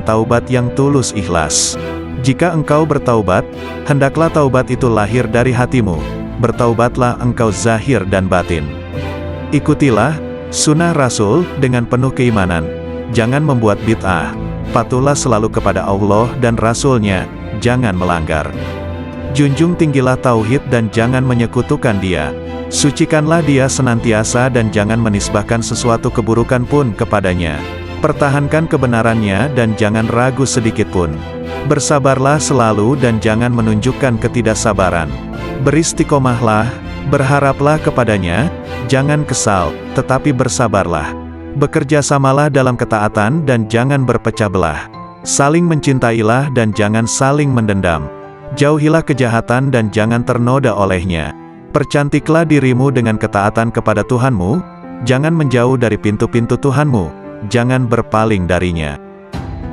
taubat yang tulus ikhlas. Jika engkau bertaubat, hendaklah taubat itu lahir dari hatimu. Bertaubatlah engkau zahir dan batin. Ikutilah sunnah Rasul dengan penuh keimanan. Jangan membuat bid'ah. Patuhlah selalu kepada Allah dan Rasul-Nya, jangan melanggar. Junjung tinggilah tauhid dan jangan menyekutukan Dia. Sucikanlah Dia senantiasa dan jangan menisbahkan sesuatu keburukan pun kepadanya. Pertahankan kebenarannya dan jangan ragu sedikit pun. Bersabarlah selalu dan jangan menunjukkan ketidaksabaran. Beristiqomahlah, berharaplah kepadanya, jangan kesal, tetapi bersabarlah. Bekerjasamalah dalam ketaatan dan jangan berpecah belah. Saling mencintailah dan jangan saling mendendam. Jauhilah kejahatan dan jangan ternoda olehnya. Percantiklah dirimu dengan ketaatan kepada Tuhanmu, jangan menjauh dari pintu-pintu Tuhanmu, jangan berpaling darinya.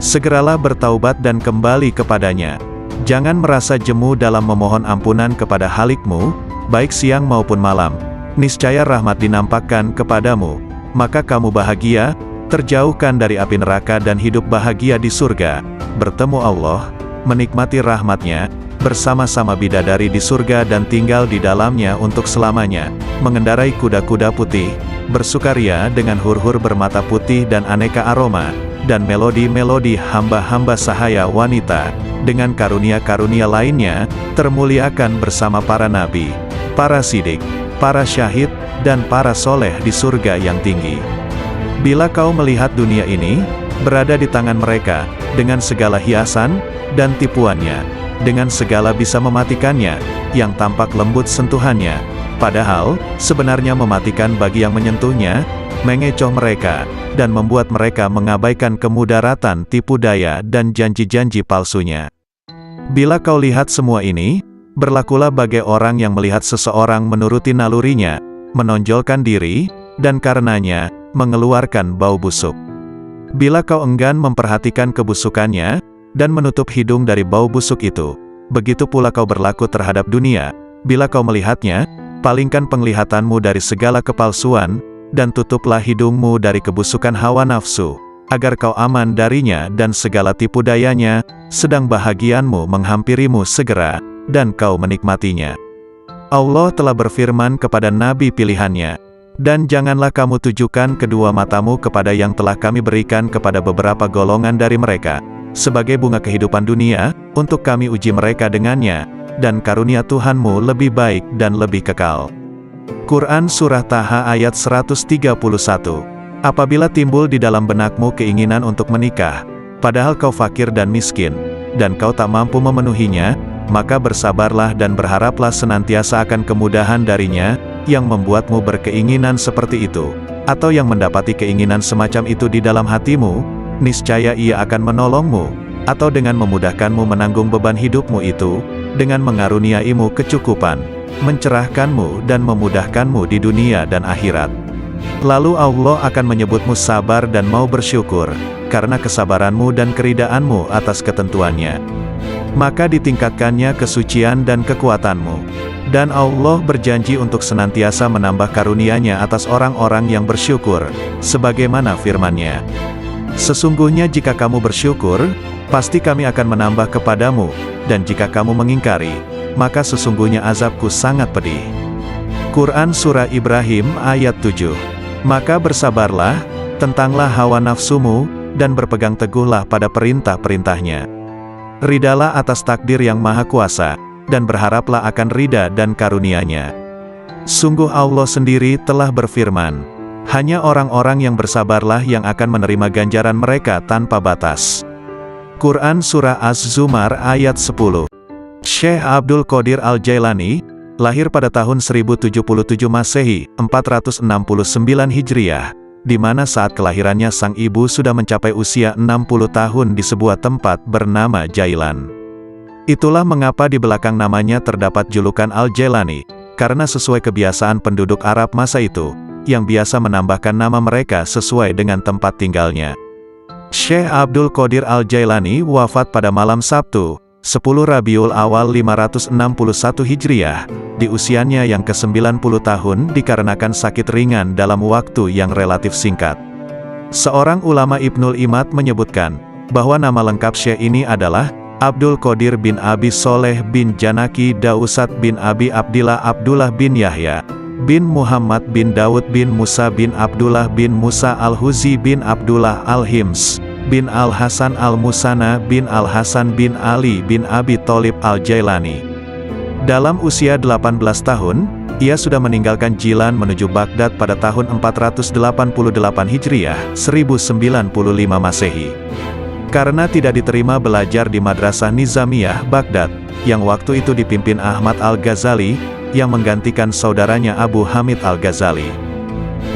Segeralah bertaubat dan kembali kepadanya. Jangan merasa jemu dalam memohon ampunan kepada Halikmu, baik siang maupun malam. Niscaya rahmat dinampakkan kepadamu, maka kamu bahagia, terjauhkan dari api neraka dan hidup bahagia di surga, bertemu Allah, menikmati rahmat-Nya, bersama-sama bidadari di surga dan tinggal di dalamnya untuk selamanya, mengendarai kuda-kuda putih, bersukaria dengan hur-hur bermata putih dan aneka aroma, dan melodi-melodi hamba-hamba sahaya wanita, dengan karunia-karunia lainnya, termuliakan bersama para nabi, para sidik, para syahid, dan para soleh di surga yang tinggi. Bila kau melihat dunia ini, berada di tangan mereka, dengan segala hiasan, dan tipuannya, dengan segala bisa mematikannya, yang tampak lembut sentuhannya, padahal, sebenarnya mematikan bagi yang menyentuhnya, mengecoh mereka, dan membuat mereka mengabaikan kemudaratan tipu daya dan janji-janji palsunya. Bila kau lihat semua ini, berlakulah bagai orang yang melihat seseorang menuruti nalurinya, menonjolkan diri, dan karenanya, mengeluarkan bau busuk. Bila kau enggan memperhatikan kebusukannya, dan menutup hidung dari bau busuk itu, begitu pula kau berlaku terhadap dunia. Bila kau melihatnya, palingkan penglihatanmu dari segala kepalsuan, dan tutuplah hidungmu dari kebusukan hawa nafsu, agar kau aman darinya dan segala tipu dayanya, sedang bahagianmu menghampirimu segera, dan kau menikmatinya. Allah telah berfirman kepada nabi pilihannya, dan janganlah kamu tujukan kedua matamu kepada yang telah kami berikan kepada beberapa golongan dari mereka, sebagai bunga kehidupan dunia, untuk kami uji mereka dengannya, dan karunia Tuhanmu lebih baik dan lebih kekal. Quran Surah Taha ayat 131. Apabila timbul di dalam benakmu keinginan untuk menikah, padahal kau fakir dan miskin, dan kau tak mampu memenuhinya, maka bersabarlah dan berharaplah senantiasa akan kemudahan darinya, yang membuatmu berkeinginan seperti itu, atau yang mendapati keinginan semacam itu di dalam hatimu, niscaya Ia akan menolongmu, atau dengan memudahkanmu menanggung beban hidupmu itu, dengan mengaruniaimu kecukupan, mencerahkanmu dan memudahkanmu di dunia dan akhirat. Lalu Allah akan menyebutmu sabar dan mau bersyukur, karena kesabaranmu dan keridaanmu atas ketentuannya. Maka ditingkatkannya kesucian dan kekuatanmu. Dan Allah berjanji untuk senantiasa menambah karunia-Nya atas orang-orang yang bersyukur, sebagaimana firman-Nya. Sesungguhnya jika kamu bersyukur, pasti kami akan menambah kepadamu, dan jika kamu mengingkari, maka sesungguhnya azabku sangat pedih. Quran Surah Ibrahim ayat 7. Maka bersabarlah, tentanglah hawa nafsumu, dan berpegang teguhlah pada perintah-perintahnya. Ridalah atas takdir yang maha kuasa, dan berharaplah akan ridha dan karunia-Nya. Sungguh Allah sendiri telah berfirman, hanya orang-orang yang bersabarlah yang akan menerima ganjaran mereka tanpa batas. Quran Surah Az-Zumar ayat 10. Syekh Abdul Qadir Al-Jailani, lahir pada tahun 1077 Masehi, 469 Hijriah, di mana saat kelahirannya sang ibu sudah mencapai usia 60 tahun di sebuah tempat bernama Jailan. Itulah mengapa di belakang namanya terdapat julukan Al-Jailani, karena sesuai kebiasaan penduduk Arab masa itu, yang biasa menambahkan nama mereka sesuai dengan tempat tinggalnya. Syekh Abdul Qadir Al-Jailani wafat pada malam Sabtu, 10 Rabiul Awal 561 Hijriah, di usianya yang ke-90 tahun dikarenakan sakit ringan dalam waktu yang relatif singkat. Seorang ulama Ibnul Imad menyebutkan, bahwa nama lengkap Syekh ini adalah Abdul Qadir bin Abi Soleh bin Janaki Dausat bin Abi Abdillah Abdullah bin Yahya bin Muhammad bin Daud bin Musa bin Abdullah bin Musa Al-Huzi bin Abdullah Al-Hims bin Al-Hasan Al-Musana bin Al-Hasan bin Ali bin Abi Tholib Al-Jailani. Dalam usia 18 tahun, ia sudah meninggalkan Jilan menuju Baghdad pada tahun 488 Hijriah, 1095 Masehi. Karena tidak diterima belajar di Madrasah Nizamiyah Baghdad, yang waktu itu dipimpin Ahmad Al-Ghazali, yang menggantikan saudaranya Abu Hamid Al-Ghazali.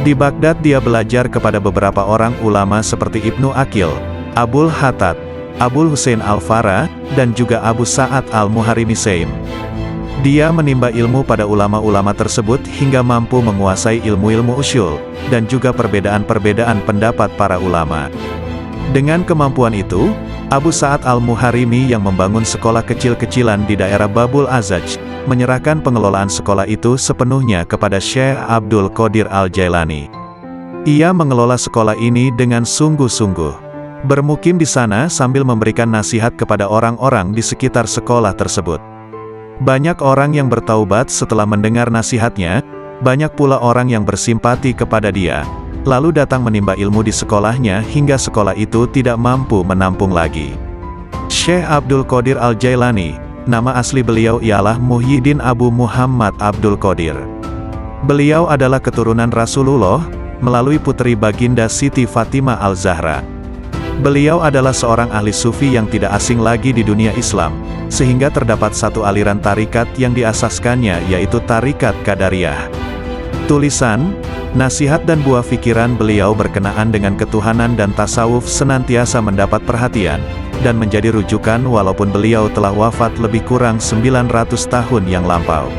Di Baghdad dia belajar kepada beberapa orang ulama seperti Ibnu Aqil, Abul Hattad, Abul Husain Al-Fara, dan juga Abu Sa'ad Al-Muharimi Saim. Dia menimba ilmu pada ulama-ulama tersebut hingga mampu menguasai ilmu-ilmu usyul, dan juga perbedaan-perbedaan pendapat para ulama. Dengan kemampuan itu, Abu Sa'ad Al-Muharimi yang membangun sekolah kecil-kecilan di daerah Babul Azaj, menyerahkan pengelolaan sekolah itu sepenuhnya kepada Syekh Abdul Qadir Al-Jailani. Ia mengelola sekolah ini dengan sungguh-sungguh. Bermukim di sana sambil memberikan nasihat kepada orang-orang di sekitar sekolah tersebut. Banyak orang yang bertaubat setelah mendengar nasihatnya, banyak pula orang yang bersimpati kepada dia, lalu datang menimba ilmu di sekolahnya hingga sekolah itu tidak mampu menampung lagi. Syekh Abdul Qadir Al-Jailani, nama asli beliau ialah Muhyiddin Abu Muhammad Abdul Qadir. Beliau adalah keturunan Rasulullah, melalui putri baginda Siti Fatimah Al-Zahra. Beliau adalah seorang ahli sufi yang tidak asing lagi di dunia Islam, sehingga terdapat satu aliran tarikat yang diasaskannya yaitu Tarikat Qadariyah. Tulisan, nasihat dan buah pikiran beliau berkenaan dengan ketuhanan dan tasawuf senantiasa mendapat perhatian, dan menjadi rujukan walaupun beliau telah wafat lebih kurang 900 tahun yang lampau.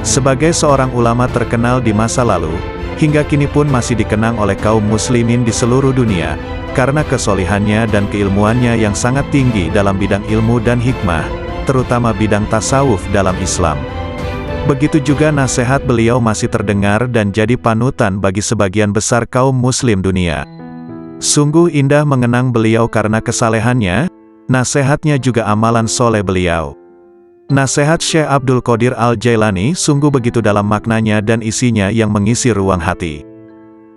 Sebagai seorang ulama terkenal di masa lalu, hingga kini pun masih dikenang oleh kaum muslimin di seluruh dunia, karena kesolehannya dan keilmuannya yang sangat tinggi dalam bidang ilmu dan hikmah, terutama bidang tasawuf dalam Islam. Begitu juga nasihat beliau masih terdengar dan jadi panutan bagi sebagian besar kaum muslim dunia. Sungguh indah mengenang beliau karena kesalehannya, nasihatnya juga amalan soleh beliau. Nasihat Syekh Abdul Qadir Al-Jailani sungguh begitu dalam maknanya dan isinya yang mengisi ruang hati.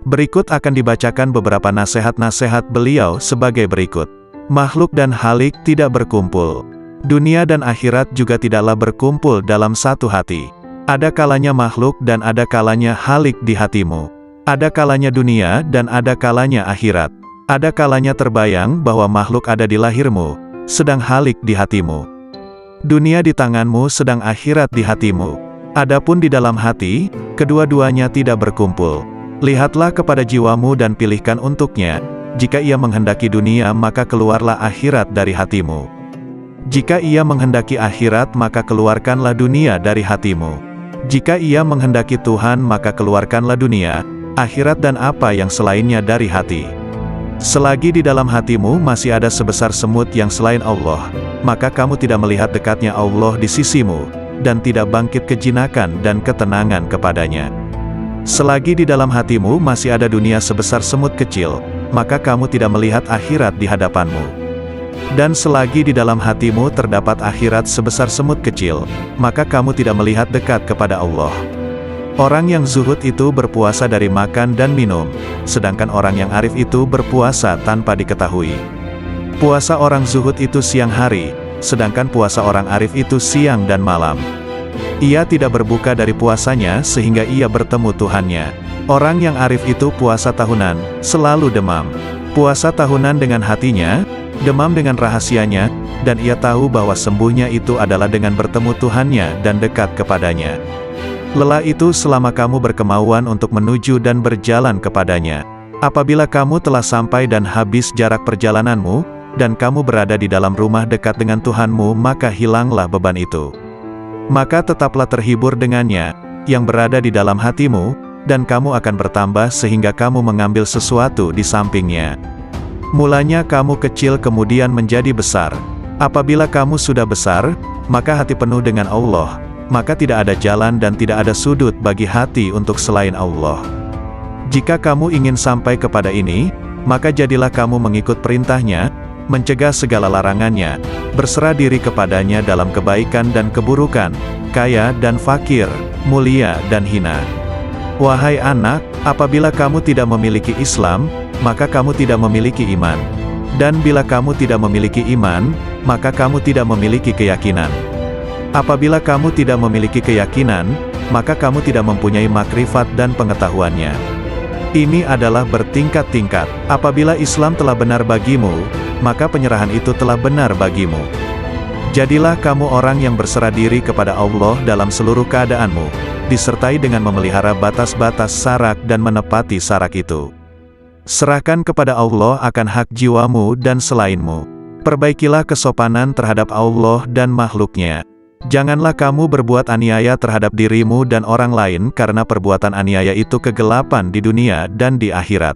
Berikut akan dibacakan beberapa nasihat-nasihat beliau sebagai berikut. Makhluk dan halik tidak berkumpul. Dunia dan akhirat juga tidaklah berkumpul dalam satu hati. Ada kalanya makhluk dan ada kalanya halik di hatimu. Ada kalanya dunia dan ada kalanya akhirat. Ada kalanya terbayang bahwa makhluk ada di lahirmu, sedang halik di hatimu. Dunia di tanganmu sedang akhirat di hatimu. Adapun di dalam hati, kedua-duanya tidak berkumpul. Lihatlah kepada jiwamu dan pilihkan untuknya. Jika ia menghendaki dunia maka keluarlah akhirat dari hatimu. Jika ia menghendaki akhirat maka keluarkanlah dunia dari hatimu. Jika ia menghendaki Tuhan maka keluarkanlah dunia, akhirat dan apa yang selainnya dari hati. Selagi di dalam hatimu masih ada sebesar semut yang selain Allah, maka kamu tidak melihat dekatnya Allah di sisimu, dan tidak bangkit kejinakan dan ketenangan kepadanya. Selagi di dalam hatimu masih ada dunia sebesar semut kecil, maka kamu tidak melihat akhirat di hadapanmu. Dan selagi di dalam hatimu terdapat akhirat sebesar semut kecil, maka kamu tidak melihat dekat kepada Allah. Orang yang zuhud itu berpuasa dari makan dan minum, sedangkan orang yang arif itu berpuasa tanpa diketahui. Puasa orang zuhud itu siang hari, sedangkan puasa orang arif itu siang dan malam. Ia tidak berbuka dari puasanya sehingga ia bertemu Tuhannya. Orang yang arif itu puasa tahunan, selalu demam. Puasa tahunan dengan hatinya, demam dengan rahasianya, dan ia tahu bahwa sembuhnya itu adalah dengan bertemu Tuhannya dan dekat kepadanya. Lelah itu selama kamu berkemauan untuk menuju dan berjalan kepadanya. Apabila kamu telah sampai dan habis jarak perjalananmu, dan kamu berada di dalam rumah dekat dengan Tuhanmu, maka hilanglah beban itu. Maka tetaplah terhibur dengannya, yang berada di dalam hatimu, dan kamu akan bertambah sehingga kamu mengambil sesuatu di sampingnya. Mulanya kamu kecil kemudian menjadi besar. Apabila kamu sudah besar, maka hati penuh dengan Allah, maka tidak ada jalan dan tidak ada sudut bagi hati untuk selain Allah. Jika kamu ingin sampai kepada ini, maka jadilah kamu mengikut perintahnya, mencegah segala larangannya, berserah diri kepadanya dalam kebaikan dan keburukan, kaya dan fakir, mulia dan hina. Wahai anak, apabila kamu tidak memiliki Islam, maka kamu tidak memiliki iman. Dan bila kamu tidak memiliki iman, maka kamu tidak memiliki keyakinan. Apabila kamu tidak memiliki keyakinan, maka kamu tidak mempunyai makrifat dan pengetahuannya. Ini adalah bertingkat-tingkat. Apabila Islam telah benar bagimu, maka penyerahan itu telah benar bagimu. Jadilah kamu orang yang berserah diri kepada Allah dalam seluruh keadaanmu, disertai dengan memelihara batas-batas syarak dan menepati syarak itu. Serahkan kepada Allah akan hak jiwamu dan selainmu. Perbaikilah kesopanan terhadap Allah dan makhluknya. Janganlah kamu berbuat aniaya terhadap dirimu dan orang lain karena perbuatan aniaya itu kegelapan di dunia dan di akhirat.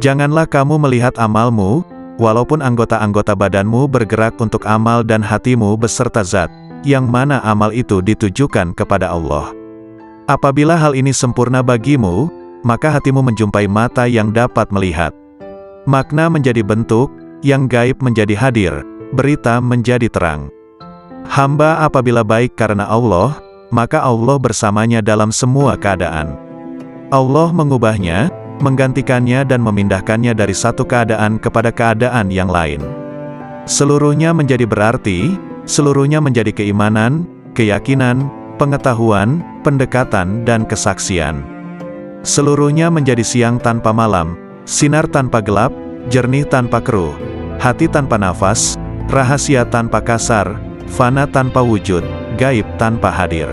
Janganlah kamu melihat amalmu, walaupun anggota-anggota badanmu bergerak untuk amal dan hatimu beserta zat, yang mana amal itu ditujukan kepada Allah. Apabila hal ini sempurna bagimu, maka hatimu menjumpai mata yang dapat melihat. Makna menjadi bentuk, yang gaib menjadi hadir, berita menjadi terang. Hamba apabila baik karena Allah, maka Allah bersamanya dalam semua keadaan. Allah mengubahnya, menggantikannya dan memindahkannya dari satu keadaan kepada keadaan yang lain. Seluruhnya menjadi berarti, seluruhnya menjadi keimanan, keyakinan, pengetahuan, pendekatan dan kesaksian. Seluruhnya menjadi siang tanpa malam, sinar tanpa gelap, jernih tanpa keruh, hati tanpa nafas, rahasia tanpa kasar, fana tanpa wujud, gaib tanpa hadir.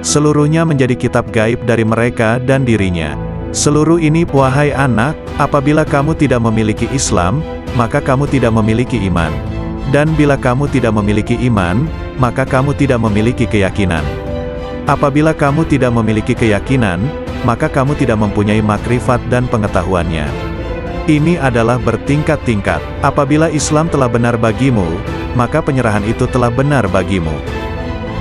Seluruhnya menjadi kitab gaib dari mereka dan dirinya. Seluruh ini, wahai anak, apabila kamu tidak memiliki Islam, maka kamu tidak memiliki iman. Dan bila kamu tidak memiliki iman, maka kamu tidak memiliki keyakinan. Apabila kamu tidak memiliki keyakinan, maka kamu tidak mempunyai makrifat dan pengetahuannya. Ini adalah bertingkat-tingkat. Apabila Islam telah benar bagimu, maka penyerahan itu telah benar bagimu.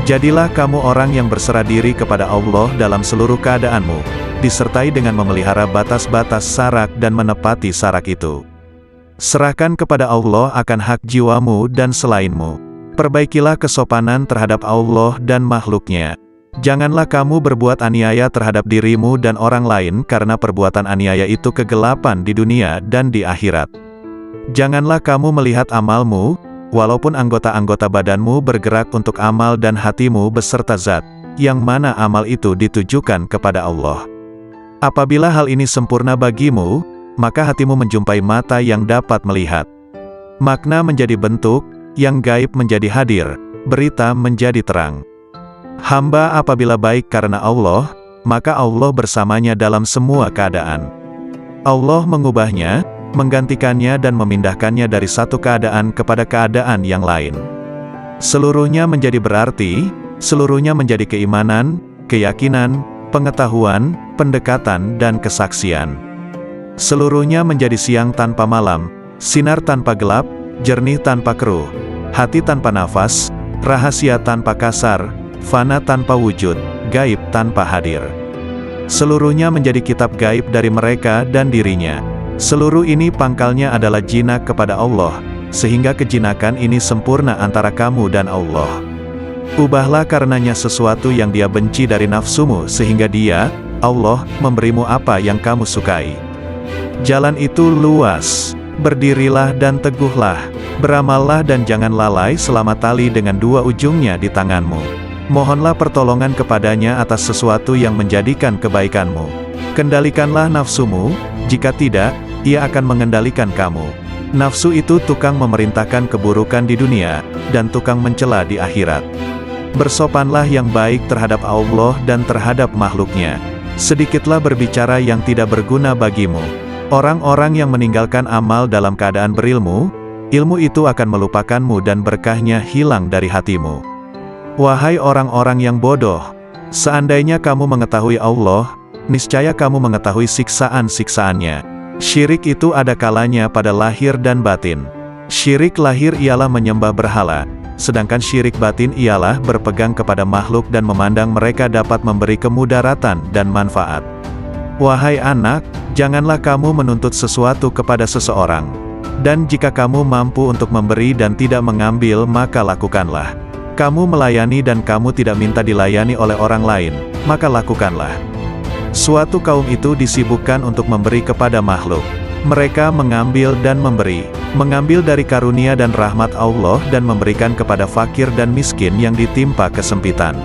Jadilah kamu orang yang berserah diri kepada Allah dalam seluruh keadaanmu, disertai dengan memelihara batas-batas syarak dan menepati syarak itu. Serahkan kepada Allah akan hak jiwamu dan selainmu. Perbaikilah kesopanan terhadap Allah dan makhluknya. Janganlah kamu berbuat aniaya terhadap dirimu dan orang lain karena perbuatan aniaya itu kegelapan di dunia dan di akhirat. Janganlah kamu melihat amalmu, walaupun anggota-anggota badanmu bergerak untuk amal dan hatimu beserta zat, yang mana amal itu ditujukan kepada Allah. Apabila hal ini sempurna bagimu, maka hatimu menjumpai mata yang dapat melihat. Makna menjadi bentuk, yang gaib menjadi hadir, berita menjadi terang. Hamba apabila baik karena Allah, maka Allah bersamanya dalam semua keadaan. Allah mengubahnya, menggantikannya dan memindahkannya dari satu keadaan kepada keadaan yang lain. Seluruhnya menjadi berarti, seluruhnya menjadi keimanan, keyakinan, pengetahuan, pendekatan dan kesaksian. Seluruhnya menjadi siang tanpa malam, sinar tanpa gelap, jernih tanpa keruh, hati tanpa nafas, rahasia tanpa kasar, fana tanpa wujud, gaib tanpa hadir. Seluruhnya menjadi kitab gaib dari mereka dan dirinya. Seluruh ini pangkalnya adalah jinak kepada Allah, sehingga kejinakan ini sempurna antara kamu dan Allah. Ubahlah karenanya sesuatu yang dia benci dari nafsumu sehingga dia, Allah, memberimu apa yang kamu sukai. Jalan itu luas. Berdirilah dan teguhlah. Beramallah dan jangan lalai selama tali dengan dua ujungnya di tanganmu. Mohonlah pertolongan kepadanya atas sesuatu yang menjadikan kebaikanmu. Kendalikanlah nafsumu, jika tidak, ia akan mengendalikan kamu. Nafsu itu tukang memerintahkan keburukan di dunia, dan tukang mencela di akhirat. Bersopanlah yang baik terhadap Allah dan terhadap makhluknya. Sedikitlah berbicara yang tidak berguna bagimu. Orang-orang yang meninggalkan amal dalam keadaan berilmu, ilmu itu akan melupakanmu dan berkahnya hilang dari hatimu. Wahai orang-orang yang bodoh, seandainya kamu mengetahui Allah, niscaya kamu mengetahui siksaan-siksaannya. Syirik itu ada kalanya pada lahir dan batin. Syirik lahir ialah menyembah berhala, sedangkan syirik batin ialah berpegang kepada makhluk dan memandang mereka dapat memberi kemudaratan dan manfaat. Wahai anak, janganlah kamu menuntut sesuatu kepada seseorang. Dan jika kamu mampu untuk memberi dan tidak mengambil, maka lakukanlah. Kamu melayani dan kamu tidak minta dilayani oleh orang lain, maka lakukanlah. Suatu kaum itu disibukkan untuk memberi kepada makhluk. Mereka mengambil dan memberi, mengambil dari karunia dan rahmat Allah dan memberikan kepada fakir dan miskin yang ditimpa kesempitan.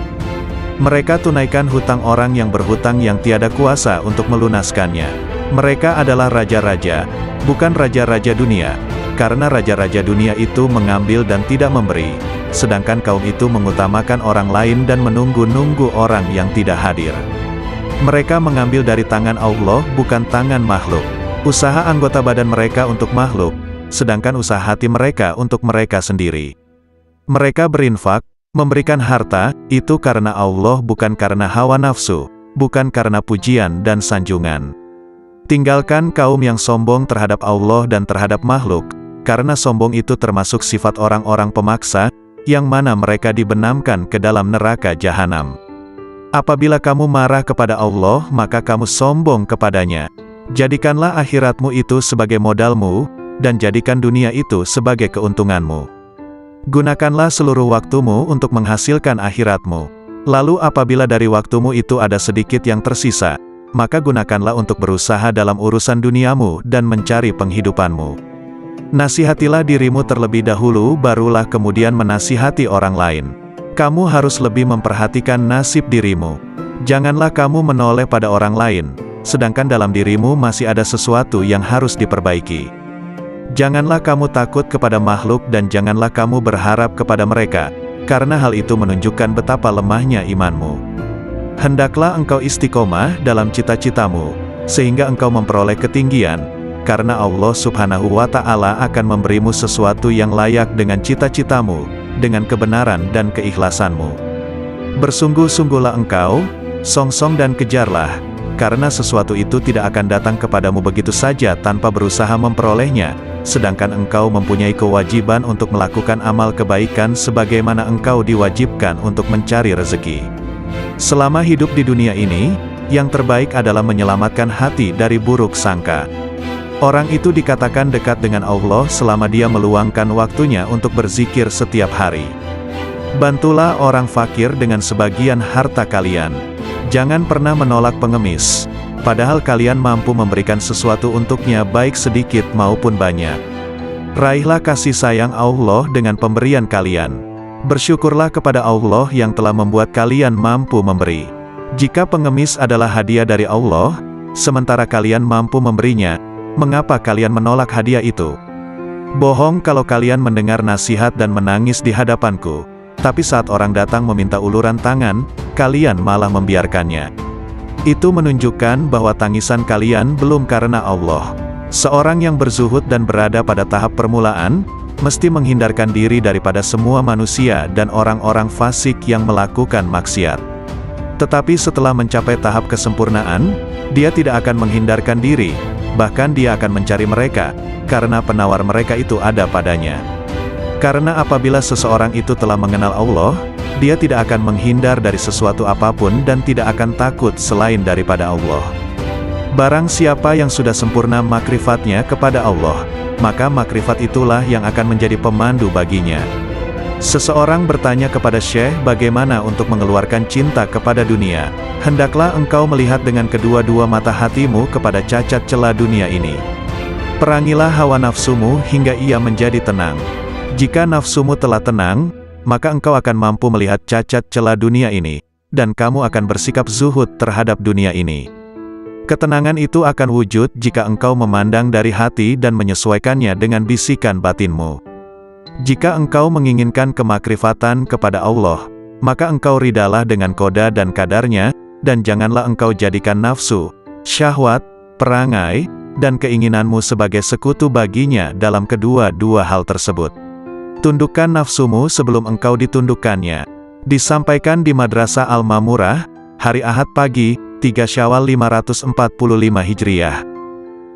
Mereka tunaikan hutang orang yang berhutang yang tiada kuasa untuk melunaskannya. Mereka adalah raja-raja, bukan raja-raja dunia, karena raja-raja dunia itu mengambil dan tidak memberi, sedangkan kaum itu mengutamakan orang lain dan menunggu-nunggu orang yang tidak hadir. Mereka mengambil dari tangan Allah, bukan tangan makhluk. Usaha anggota badan mereka untuk makhluk, sedangkan usaha hati mereka untuk mereka sendiri. Mereka berinfak, memberikan harta, itu karena Allah bukan karena hawa nafsu, bukan karena pujian dan sanjungan. Tinggalkan kaum yang sombong terhadap Allah dan terhadap makhluk, karena sombong itu termasuk sifat orang-orang pemaksa, yang mana mereka dibenamkan ke dalam neraka jahanam. Apabila kamu marah kepada Allah, maka kamu sombong kepadanya. Jadikanlah akhiratmu itu sebagai modalmu, dan jadikan dunia itu sebagai keuntunganmu. Gunakanlah seluruh waktumu untuk menghasilkan akhiratmu. Lalu apabila dari waktumu itu ada sedikit yang tersisa, maka gunakanlah untuk berusaha dalam urusan duniamu dan mencari penghidupanmu. Nasihatilah dirimu terlebih dahulu, barulah kemudian menasihati orang lain. Kamu harus lebih memperhatikan nasib dirimu. Janganlah kamu menoleh pada orang lain, sedangkan dalam dirimu masih ada sesuatu yang harus diperbaiki. Janganlah kamu takut kepada makhluk dan janganlah kamu berharap kepada mereka, karena hal itu menunjukkan betapa lemahnya imanmu. Hendaklah engkau istiqomah dalam cita-citamu, sehingga engkau memperoleh ketinggian, karena Allah Subhanahu wa Ta'ala akan memberimu sesuatu yang layak dengan cita-citamu, dengan kebenaran dan keikhlasanmu. Bersungguh-sungguhlah engkau, songsong dan kejarlah, karena sesuatu itu tidak akan datang kepadamu begitu saja tanpa berusaha memperolehnya, sedangkan engkau mempunyai kewajiban untuk melakukan amal kebaikan sebagaimana engkau diwajibkan untuk mencari rezeki. Selama hidup di dunia ini, yang terbaik adalah menyelamatkan hati dari buruk sangka. Orang itu dikatakan dekat dengan Allah selama dia meluangkan waktunya untuk berzikir setiap hari. Bantulah orang fakir dengan sebagian harta kalian. Jangan pernah menolak pengemis, padahal kalian mampu memberikan sesuatu untuknya baik sedikit maupun banyak. Raihlah kasih sayang Allah dengan pemberian kalian. Bersyukurlah kepada Allah yang telah membuat kalian mampu memberi. Jika pengemis adalah hadiah dari Allah, sementara kalian mampu memberinya, mengapa kalian menolak hadiah itu? Bohong kalau kalian mendengar nasihat dan menangis di hadapanku, tapi saat orang datang meminta uluran tangan, kalian malah membiarkannya. Itu menunjukkan bahwa tangisan kalian belum karena Allah. Seorang yang berzuhud dan berada pada tahap permulaan, mesti menghindarkan diri daripada semua manusia dan orang-orang fasik yang melakukan maksiat. Tetapi setelah mencapai tahap kesempurnaan, dia tidak akan menghindarkan diri, bahkan dia akan mencari mereka, karena penawar mereka itu ada padanya. Karena apabila seseorang itu telah mengenal Allah, dia tidak akan menghindar dari sesuatu apapun dan tidak akan takut selain daripada Allah. Barang siapa yang sudah sempurna makrifatnya kepada Allah, maka makrifat itulah yang akan menjadi pemandu baginya. Seseorang bertanya kepada Syekh bagaimana untuk mengeluarkan cinta kepada dunia. Hendaklah engkau melihat dengan kedua-dua mata hatimu kepada cacat celah dunia ini. Perangilah hawa nafsumu hingga ia menjadi tenang. Jika nafsumu telah tenang, maka engkau akan mampu melihat cacat celah dunia ini, dan kamu akan bersikap zuhud terhadap dunia ini. Ketenangan itu akan wujud jika engkau memandang dari hati dan menyesuaikannya dengan bisikan batinmu. Jika engkau menginginkan kemakrifatan kepada Allah, maka engkau ridalah dengan koda dan kadarnya, dan janganlah engkau jadikan nafsu, syahwat, perangai, dan keinginanmu sebagai sekutu baginya dalam kedua-dua hal tersebut. Tundukkan nafsumu sebelum engkau ditundukkannya. Disampaikan di Madrasah Al-Mamurah, hari Ahad pagi, 3 Syawal 545 Hijriah.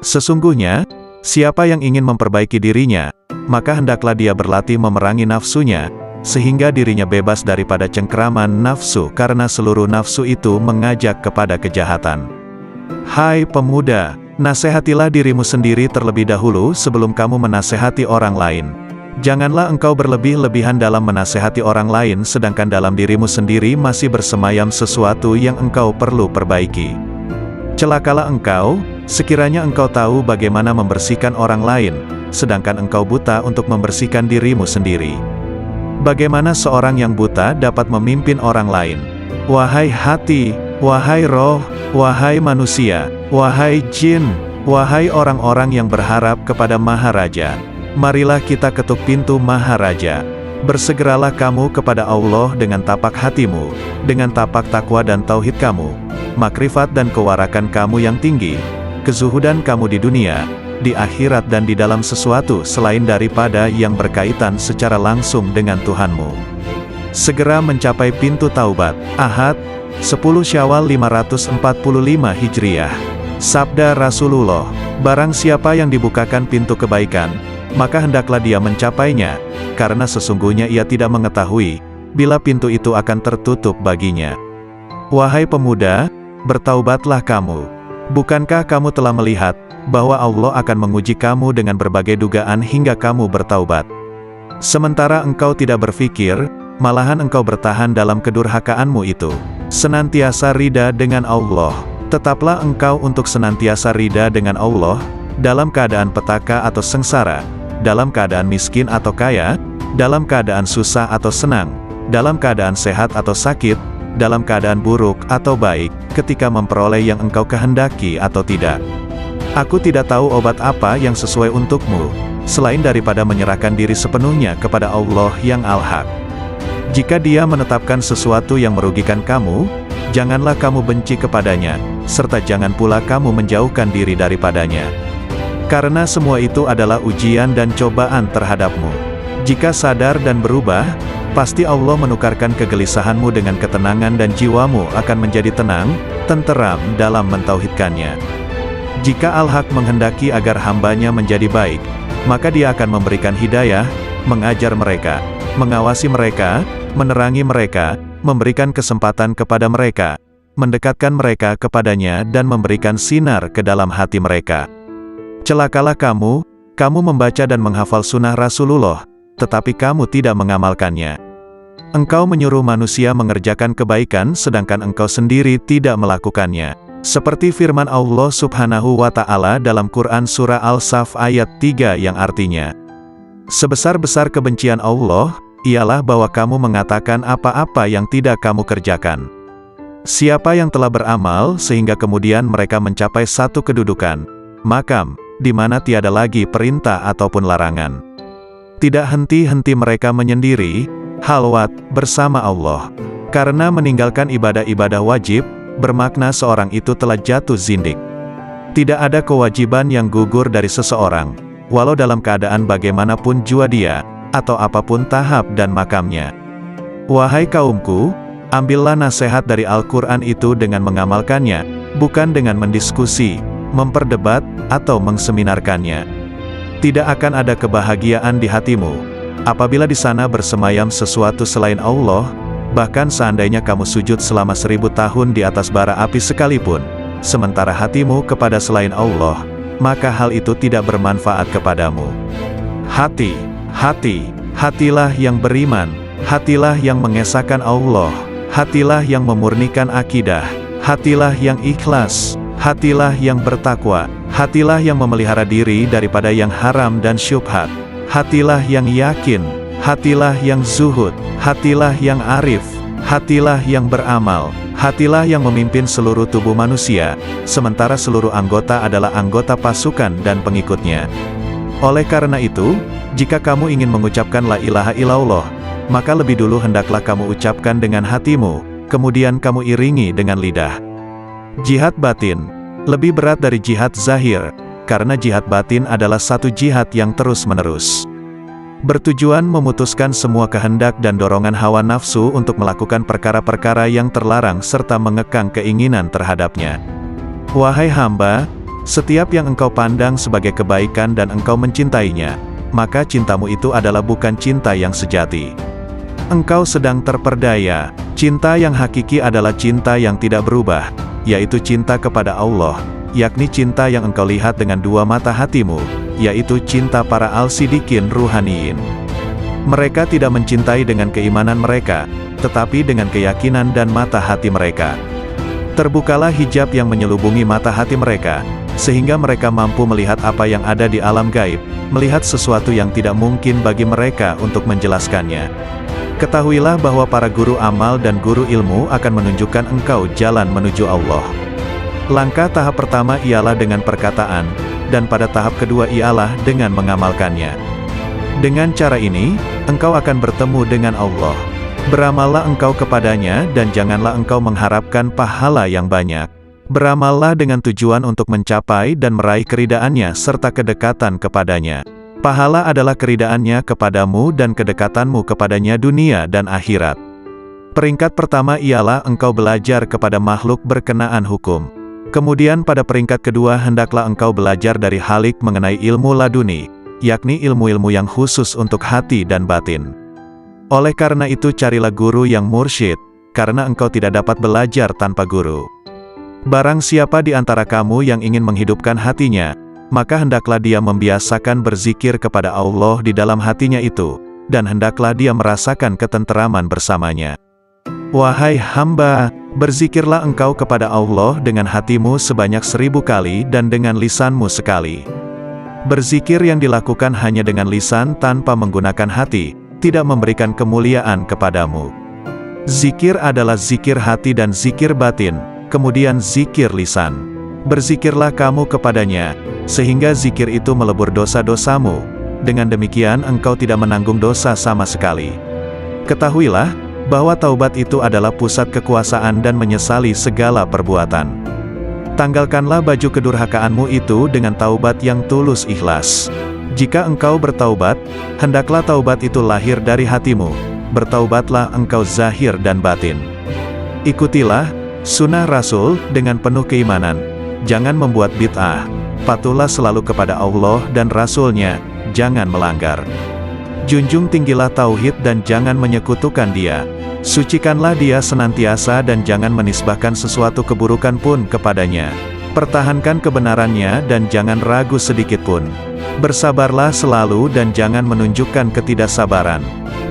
Sesungguhnya, siapa yang ingin memperbaiki dirinya, maka hendaklah dia berlatih memerangi nafsunya, sehingga dirinya bebas daripada cengkraman nafsu karena seluruh nafsu itu mengajak kepada kejahatan. Hai pemuda, Nasehatilah dirimu sendiri terlebih dahulu sebelum kamu menasehati orang lain. Janganlah engkau berlebih-lebihan dalam menasehati orang lain sedangkan dalam dirimu sendiri masih bersemayam sesuatu yang engkau perlu perbaiki. Celakalah engkau, sekiranya engkau tahu bagaimana membersihkan orang lain, sedangkan engkau buta untuk membersihkan dirimu sendiri. Bagaimana seorang yang buta dapat memimpin orang lain? Wahai hati, wahai roh, wahai manusia, wahai jin, wahai orang-orang yang berharap kepada Maharaja, marilah kita ketuk pintu Maharaja. Bersegeralah kamu kepada Allah dengan tapak hatimu, dengan tapak takwa dan tauhid kamu, makrifat dan kewarakan kamu yang tinggi, kezuhudan kamu di dunia, di akhirat dan di dalam sesuatu selain daripada yang berkaitan secara langsung dengan Tuhanmu. Segera mencapai pintu taubat. Ahad, 10 Syawal 545 Hijriah. Sabda Rasulullah, barang siapa yang dibukakan pintu kebaikan, maka hendaklah dia mencapainya, karena sesungguhnya ia tidak mengetahui, bila pintu itu akan tertutup baginya. Wahai pemuda, bertaubatlah kamu. Bukankah kamu telah melihat, bahwa Allah akan menguji kamu dengan berbagai dugaan hingga kamu bertaubat? Sementara engkau tidak berpikir, malahan engkau bertahan dalam kedurhakaanmu itu. Senantiasa rida dengan Allah. Tetaplah engkau untuk senantiasa rida dengan Allah, dalam keadaan petaka atau sengsara, dalam keadaan miskin atau kaya, dalam keadaan susah atau senang, dalam keadaan sehat atau sakit, dalam keadaan buruk atau baik, ketika memperoleh yang engkau kehendaki atau tidak. Aku tidak tahu obat apa yang sesuai untukmu, selain daripada menyerahkan diri sepenuhnya kepada Allah yang Al-Haq. Jika Dia menetapkan sesuatu yang merugikan kamu, janganlah kamu benci kepadanya, serta jangan pula kamu menjauhkan diri daripadanya. Karena semua itu adalah ujian dan cobaan terhadapmu. Jika sadar dan berubah, pasti Allah menukarkan kegelisahanmu dengan ketenangan dan jiwamu akan menjadi tenang, tenteram dalam mentauhidkannya. Jika Al-Haq menghendaki agar hambanya menjadi baik, maka Dia akan memberikan hidayah, mengajar mereka, mengawasi mereka, menerangi mereka, memberikan kesempatan kepada mereka, mendekatkan mereka kepadanya dan memberikan sinar ke dalam hati mereka. Celakalah kamu membaca dan menghafal sunnah Rasulullah, tetapi kamu tidak mengamalkannya. Engkau menyuruh manusia mengerjakan kebaikan sedangkan engkau sendiri tidak melakukannya. Seperti firman Allah Subhanahu wa Ta'ala dalam Quran Surah Al-Saf ayat 3 yang artinya, sebesar-besar kebencian Allah, ialah bahwa kamu mengatakan apa-apa yang tidak kamu kerjakan. Siapa yang telah beramal sehingga kemudian mereka mencapai satu kedudukan, makam, di mana tiada lagi perintah ataupun larangan. Tidak henti-henti mereka menyendiri, halwat, bersama Allah. Karena meninggalkan ibadah-ibadah wajib, bermakna seorang itu telah jatuh zindik. Tidak ada kewajiban yang gugur dari seseorang, walau dalam keadaan bagaimanapun jua dia, atau apapun tahap dan makamnya. Wahai kaumku, ambillah nasihat dari Al-Quran itu dengan mengamalkannya, bukan dengan mendiskusi, memperdebat, atau mengseminarkannya. Tidak akan ada kebahagiaan di hatimu, apabila di sana bersemayam sesuatu selain Allah, bahkan seandainya kamu sujud selama 1000 tahun di atas bara api sekalipun, sementara hatimu kepada selain Allah, maka hal itu tidak bermanfaat kepadamu. Hatilah yang beriman, hatilah yang mengesahkan Allah, hatilah yang memurnikan akidah, hatilah yang ikhlas, hatilah yang bertakwa, hatilah yang memelihara diri daripada yang haram dan syubhat, hatilah yang yakin, hatilah yang zuhud, hatilah yang arif, hatilah yang beramal, hatilah yang memimpin seluruh tubuh manusia, sementara seluruh anggota adalah anggota pasukan dan pengikutnya. Oleh karena itu, jika kamu ingin mengucapkan la ilaha illallah, maka lebih dulu hendaklah kamu ucapkan dengan hatimu, kemudian kamu iringi dengan lidah. Jihad batin lebih berat dari jihad zahir, karena jihad batin adalah satu jihad yang terus-menerus. Bertujuan memutuskan semua kehendak dan dorongan hawa nafsu untuk melakukan perkara-perkara yang terlarang serta mengekang keinginan terhadapnya. Wahai hamba, setiap yang engkau pandang sebagai kebaikan dan engkau mencintainya, maka cintamu itu adalah bukan cinta yang sejati. Engkau sedang terperdaya. Cinta yang hakiki adalah cinta yang tidak berubah, yaitu cinta kepada Allah, yakni cinta yang engkau lihat dengan dua mata hatimu, yaitu cinta para al-sidikin ruhaniyin. Mereka tidak mencintai dengan keimanan mereka, tetapi dengan keyakinan dan mata hati mereka. Terbukalah hijab yang menyelubungi mata hati mereka, sehingga mereka mampu melihat apa yang ada di alam gaib, melihat sesuatu yang tidak mungkin bagi mereka untuk menjelaskannya. Ketahuilah bahwa para guru amal dan guru ilmu akan menunjukkan engkau jalan menuju Allah. Langkah tahap pertama ialah dengan perkataan, dan pada tahap kedua ialah dengan mengamalkannya. Dengan cara ini, engkau akan bertemu dengan Allah. Beramallah engkau kepadanya dan janganlah engkau mengharapkan pahala yang banyak. Beramallah dengan tujuan untuk mencapai dan meraih keridhaannya serta kedekatan kepadanya. Pahala adalah keridhaannya kepadamu dan kedekatanmu kepadanya dunia dan akhirat. Peringkat pertama ialah engkau belajar kepada makhluk berkenaan hukum. Kemudian pada peringkat kedua hendaklah engkau belajar dari Khalik mengenai ilmu laduni, yakni ilmu-ilmu yang khusus untuk hati dan batin. Oleh karena itu carilah guru yang mursyid, karena engkau tidak dapat belajar tanpa guru. Barang siapa di antara kamu yang ingin menghidupkan hatinya, maka hendaklah dia membiasakan berzikir kepada Allah di dalam hatinya itu, dan hendaklah dia merasakan ketenteraman bersamanya. Wahai hamba, berzikirlah engkau kepada Allah dengan hatimu sebanyak 1000 kali dan dengan lisanmu sekali. Berzikir yang dilakukan hanya dengan lisan tanpa menggunakan hati, tidak memberikan kemuliaan kepadamu. Zikir adalah zikir hati dan zikir batin, kemudian zikir lisan. Berzikirlah kamu kepadanya, sehingga zikir itu melebur dosa-dosamu. Dengan demikian engkau tidak menanggung dosa sama sekali. Ketahuilah, bahwa taubat itu adalah pusat kekuasaan dan menyesali segala perbuatan. Tanggalkanlah baju kedurhakaanmu itu dengan taubat yang tulus ikhlas. Jika engkau bertaubat, hendaklah taubat itu lahir dari hatimu. Bertaubatlah engkau zahir dan batin. Ikutilah sunnah Rasul dengan penuh keimanan. Jangan membuat bid'ah. Patuhlah selalu kepada Allah dan Rasul-Nya, jangan melanggar. Junjung tinggilah tauhid dan jangan menyekutukan Dia. Sucikanlah Dia senantiasa dan jangan menisbahkan sesuatu keburukan pun kepadanya. Pertahankan kebenarannya dan jangan ragu sedikit pun. Bersabarlah selalu dan jangan menunjukkan ketidaksabaran.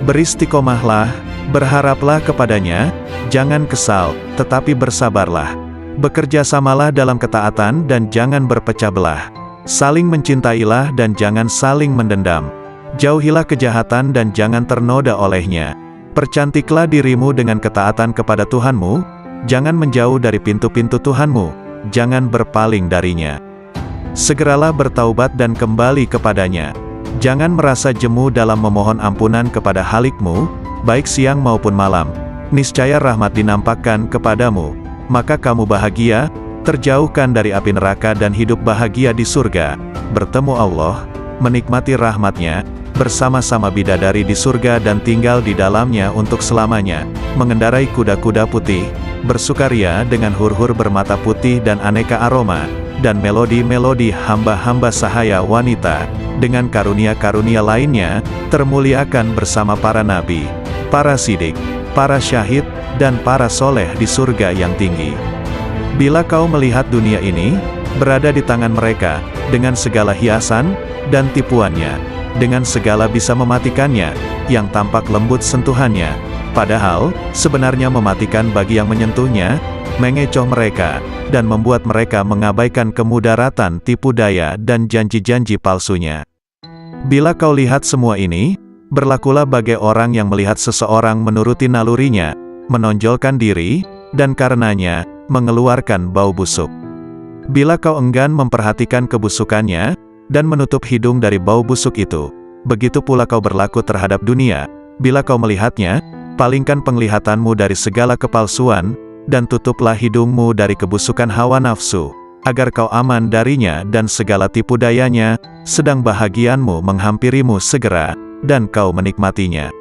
Beristiqomahlah, berharaplah kepadanya, jangan kesal, tetapi bersabarlah. Bekerjasamalah dalam ketaatan dan jangan berpecah belah. Saling mencintailah dan jangan saling mendendam. Jauhilah kejahatan dan jangan ternoda olehnya. Percantiklah dirimu dengan ketaatan kepada Tuhanmu, jangan menjauh dari pintu-pintu Tuhanmu, jangan berpaling darinya. Segeralah bertaubat dan kembali kepadanya. Jangan merasa jemu dalam memohon ampunan kepada Khalikmu, baik siang maupun malam. Niscaya rahmat dinampakkan kepadamu. Maka kamu bahagia, terjauhkan dari api neraka dan hidup bahagia di surga, bertemu Allah, menikmati rahmat-Nya, bersama-sama bidadari di surga dan tinggal di dalamnya untuk selamanya, mengendarai kuda-kuda putih, bersukaria dengan hur-hur bermata putih dan aneka aroma, dan melodi-melodi hamba-hamba sahaya wanita, dengan karunia-karunia lainnya, termuliakan bersama para nabi, para sidik, para syahid, dan para soleh di surga yang tinggi. Bila kau melihat dunia ini, berada di tangan mereka, dengan segala hiasan, dan tipuannya, dengan segala bisa mematikannya, yang tampak lembut sentuhannya, padahal, sebenarnya mematikan bagi yang menyentuhnya, mengecoh mereka, dan membuat mereka mengabaikan kemudaratan tipu daya dan janji-janji palsunya. Bila kau lihat semua ini, berlakulah bagai orang yang melihat seseorang menuruti nalurinya, menonjolkan diri, dan karenanya, mengeluarkan bau busuk. Bila kau enggan memperhatikan kebusukannya, dan menutup hidung dari bau busuk itu, begitu pula kau berlaku terhadap dunia. Bila kau melihatnya, palingkan penglihatanmu dari segala kepalsuan, dan tutuplah hidungmu dari kebusukan hawa nafsu, agar kau aman darinya dan segala tipu dayanya, sedang bahagianmu menghampirimu segera, dan kau menikmatinya.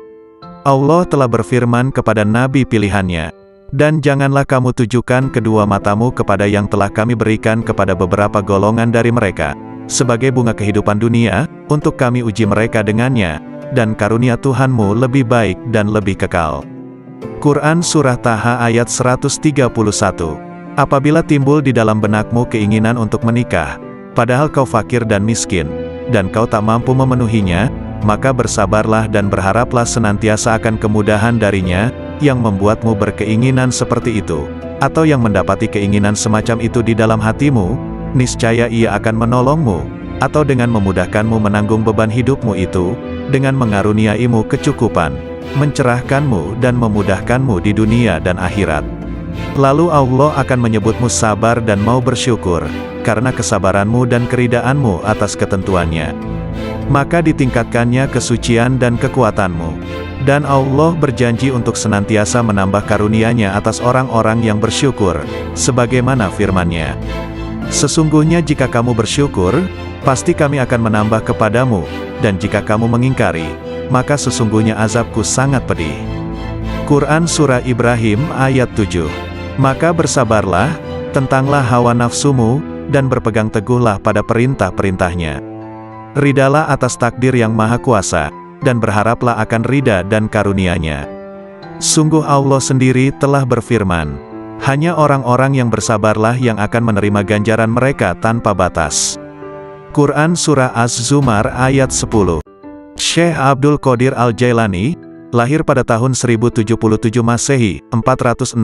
Allah telah berfirman kepada nabi pilihannya, dan janganlah kamu tujukan kedua matamu kepada yang telah kami berikan kepada beberapa golongan dari mereka, sebagai bunga kehidupan dunia, untuk kami uji mereka dengannya, dan karunia Tuhanmu lebih baik dan lebih kekal. Quran Surah Taha ayat 131. Apabila timbul di dalam benakmu keinginan untuk menikah, padahal kau fakir dan miskin, dan kau tak mampu memenuhinya, maka bersabarlah dan berharaplah senantiasa akan kemudahan darinya, yang membuatmu berkeinginan seperti itu, atau yang mendapati keinginan semacam itu di dalam hatimu, niscaya ia akan menolongmu, atau dengan memudahkanmu menanggung beban hidupmu itu, dengan mengaruniaimu kecukupan, mencerahkanmu dan memudahkanmu di dunia dan akhirat. Lalu Allah akan menyebutmu sabar dan mau bersyukur, karena kesabaranmu dan keridaanmu atas ketentuannya. Maka ditingkatkannya kesucian dan kekuatanmu. Dan Allah berjanji untuk senantiasa menambah karunia-Nya atas orang-orang yang bersyukur, sebagaimana firman-Nya. Sesungguhnya jika kamu bersyukur, pasti kami akan menambah kepadamu, dan jika kamu mengingkari, maka sesungguhnya azabku sangat pedih. Quran Surah Ibrahim ayat 7. Maka bersabarlah, tentanglah hawa nafsumu, dan berpegang teguhlah pada perintah-perintahnya. Ridalah atas takdir yang maha kuasa, dan berharaplah akan ridha dan karunia-Nya. Sungguh Allah sendiri telah berfirman, hanya orang-orang yang bersabarlah yang akan menerima ganjaran mereka tanpa batas. Quran Surah Az-Zumar ayat 10. Syekh Abdul Qadir Al-Jailani, lahir pada tahun 1077 Masehi, 469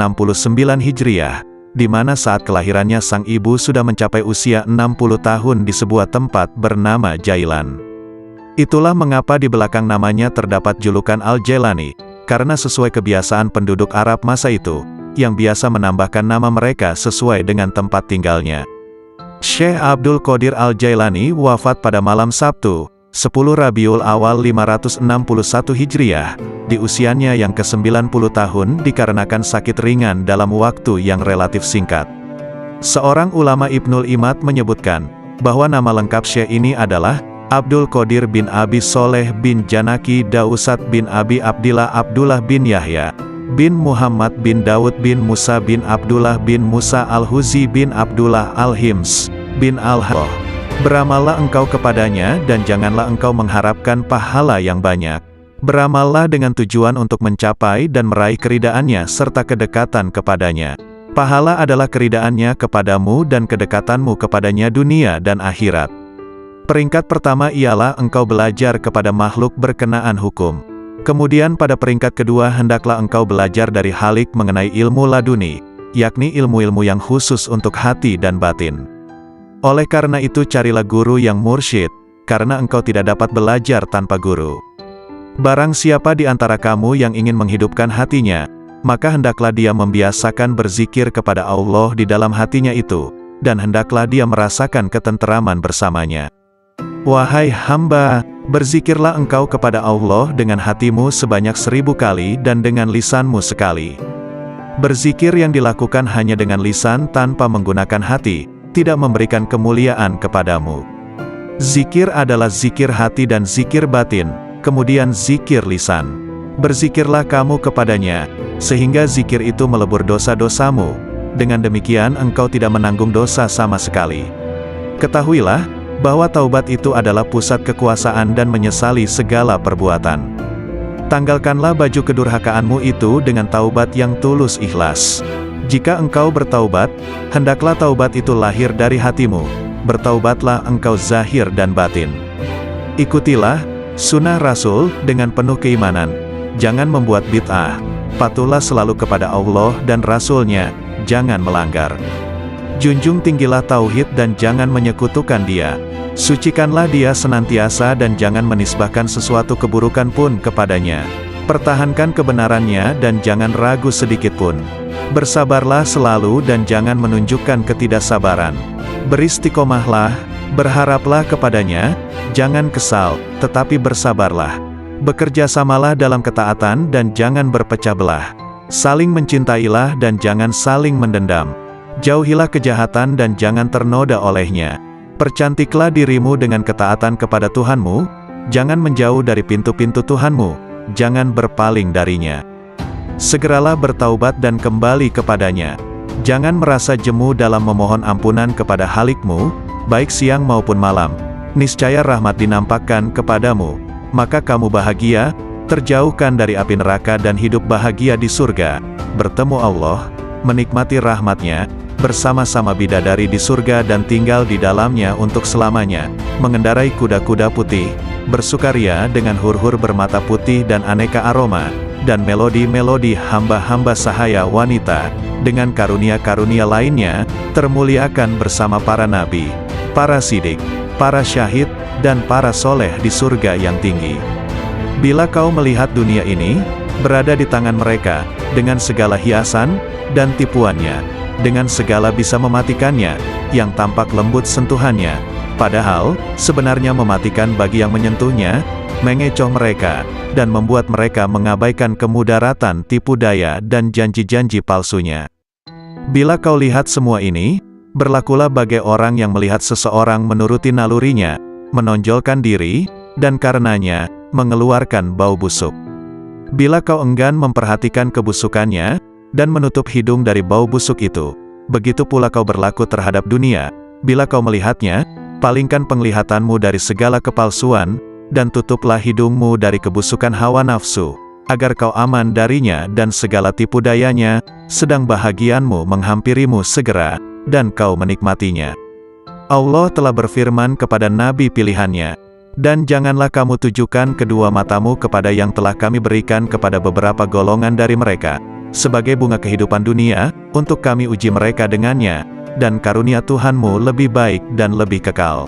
Hijriah, di mana saat kelahirannya sang ibu sudah mencapai usia 60 tahun di sebuah tempat bernama Jailan. Itulah mengapa di belakang namanya terdapat julukan Al-Jailani, karena sesuai kebiasaan penduduk Arab masa itu, yang biasa menambahkan nama mereka sesuai dengan tempat tinggalnya. Syekh Abdul Qadir Al-Jailani wafat pada malam Sabtu, 10 Rabiul Awal 561 Hijriah, di usianya yang ke-90 tahun dikarenakan sakit ringan dalam waktu yang relatif singkat. Seorang ulama Ibnul Imad menyebutkan, bahwa nama lengkap Syekh ini adalah Abdul Qadir bin Abi Soleh bin Janaki Dausat bin Abi Abdillah Abdullah bin Yahya, bin Muhammad bin Daud bin Musa bin Abdullah bin Musa Al-Huzi bin Abdullah Al-Hims, bin Al-Hawah. Beramallah engkau kepadanya dan janganlah engkau mengharapkan pahala yang banyak. Beramallah dengan tujuan untuk mencapai dan meraih keridaannya serta kedekatan kepadanya. Pahala adalah keridaannya kepadamu dan kedekatanmu kepadanya dunia dan akhirat. Peringkat pertama ialah engkau belajar kepada makhluk berkenaan hukum. Kemudian pada peringkat kedua hendaklah engkau belajar dari Halik mengenai ilmu laduni, yakni ilmu-ilmu yang khusus untuk hati dan batin. Oleh karena itu carilah guru yang mursyid, karena engkau tidak dapat belajar tanpa guru. Barang siapa di antara kamu yang ingin menghidupkan hatinya, maka hendaklah dia membiasakan berzikir kepada Allah di dalam hatinya itu, dan hendaklah dia merasakan ketenteraman bersamanya. Wahai hamba, berzikirlah engkau kepada Allah dengan hatimu sebanyak 1000 kali dan dengan lisanmu sekali. Berzikir yang dilakukan hanya dengan lisan tanpa menggunakan hati, tidak memberikan kemuliaan kepadamu. Zikir adalah zikir hati dan zikir batin, kemudian zikir lisan. Berzikirlah kamu kepadanya, sehingga zikir itu melebur dosa-dosamu. Dengan demikian engkau tidak menanggung dosa sama sekali. Ketahuilah, bahwa taubat itu adalah pusat kekuasaan dan menyesali segala perbuatan. Tanggalkanlah baju kedurhakaanmu itu dengan taubat yang tulus ikhlas. Jika engkau bertaubat, hendaklah taubat itu lahir dari hatimu. Bertaubatlah engkau zahir dan batin. Ikutilah sunnah Rasul dengan penuh keimanan. Jangan membuat bid'ah. Patuhlah selalu kepada Allah dan Rasul-Nya, jangan melanggar. Junjung tinggilah tauhid dan jangan menyekutukan Dia. Sucikanlah Dia senantiasa dan jangan menisbahkan sesuatu keburukan pun kepadanya. Pertahankan kebenarannya dan jangan ragu sedikit pun. Bersabarlah selalu dan jangan menunjukkan ketidaksabaran. Beristiqomahlah, berharaplah kepadanya, jangan kesal, tetapi bersabarlah. Bekerjasamalah dalam ketaatan dan jangan berpecah belah. Saling mencintailah dan jangan saling mendendam. Jauhilah kejahatan dan jangan ternoda olehnya. Percantiklah dirimu dengan ketaatan kepada Tuhanmu, jangan menjauh dari pintu-pintu Tuhanmu, jangan berpaling darinya. Segeralah bertaubat dan kembali kepadanya. Jangan merasa jemu dalam memohon ampunan kepada Halikmu, baik siang maupun malam. Niscaya rahmat dinampakkan kepadamu, maka kamu bahagia, terjauhkan dari api neraka dan hidup bahagia di surga, bertemu Allah, menikmati rahmat-Nya, bersama-sama bidadari di surga dan tinggal di dalamnya untuk selamanya, mengendarai kuda-kuda putih, bersukaria dengan hur-hur bermata putih dan aneka aroma, dan melodi-melodi hamba-hamba sahaya wanita, dengan karunia-karunia lainnya, termuliakan bersama para nabi, para sidik, para syahid, dan para soleh di surga yang tinggi. Bila kau melihat dunia ini, berada di tangan mereka, dengan segala hiasan, dan tipuannya, dengan segala bisa mematikannya, yang tampak lembut sentuhannya, padahal, sebenarnya mematikan bagi yang menyentuhnya, mengecoh mereka, dan membuat mereka mengabaikan kemudaratan tipu daya dan janji-janji palsunya. Bila kau lihat semua ini, berlakulah bagai orang yang melihat seseorang menuruti nalurinya, menonjolkan diri, dan karenanya, mengeluarkan bau busuk. Bila kau enggan memperhatikan kebusukannya, dan menutup hidung dari bau busuk itu, begitu pula kau berlaku terhadap dunia. Bila kau melihatnya, palingkan penglihatanmu dari segala kepalsuan, dan tutuplah hidungmu dari kebusukan hawa nafsu, agar kau aman darinya dan segala tipu dayanya, sedang bahagianmu menghampirimu segera, dan kau menikmatinya. Allah telah berfirman kepada nabi pilihannya, dan janganlah kamu tujukan kedua matamu kepada yang telah kami berikan kepada beberapa golongan dari mereka, sebagai bunga kehidupan dunia, untuk kami uji mereka dengannya, dan karunia Tuhanmu lebih baik dan lebih kekal.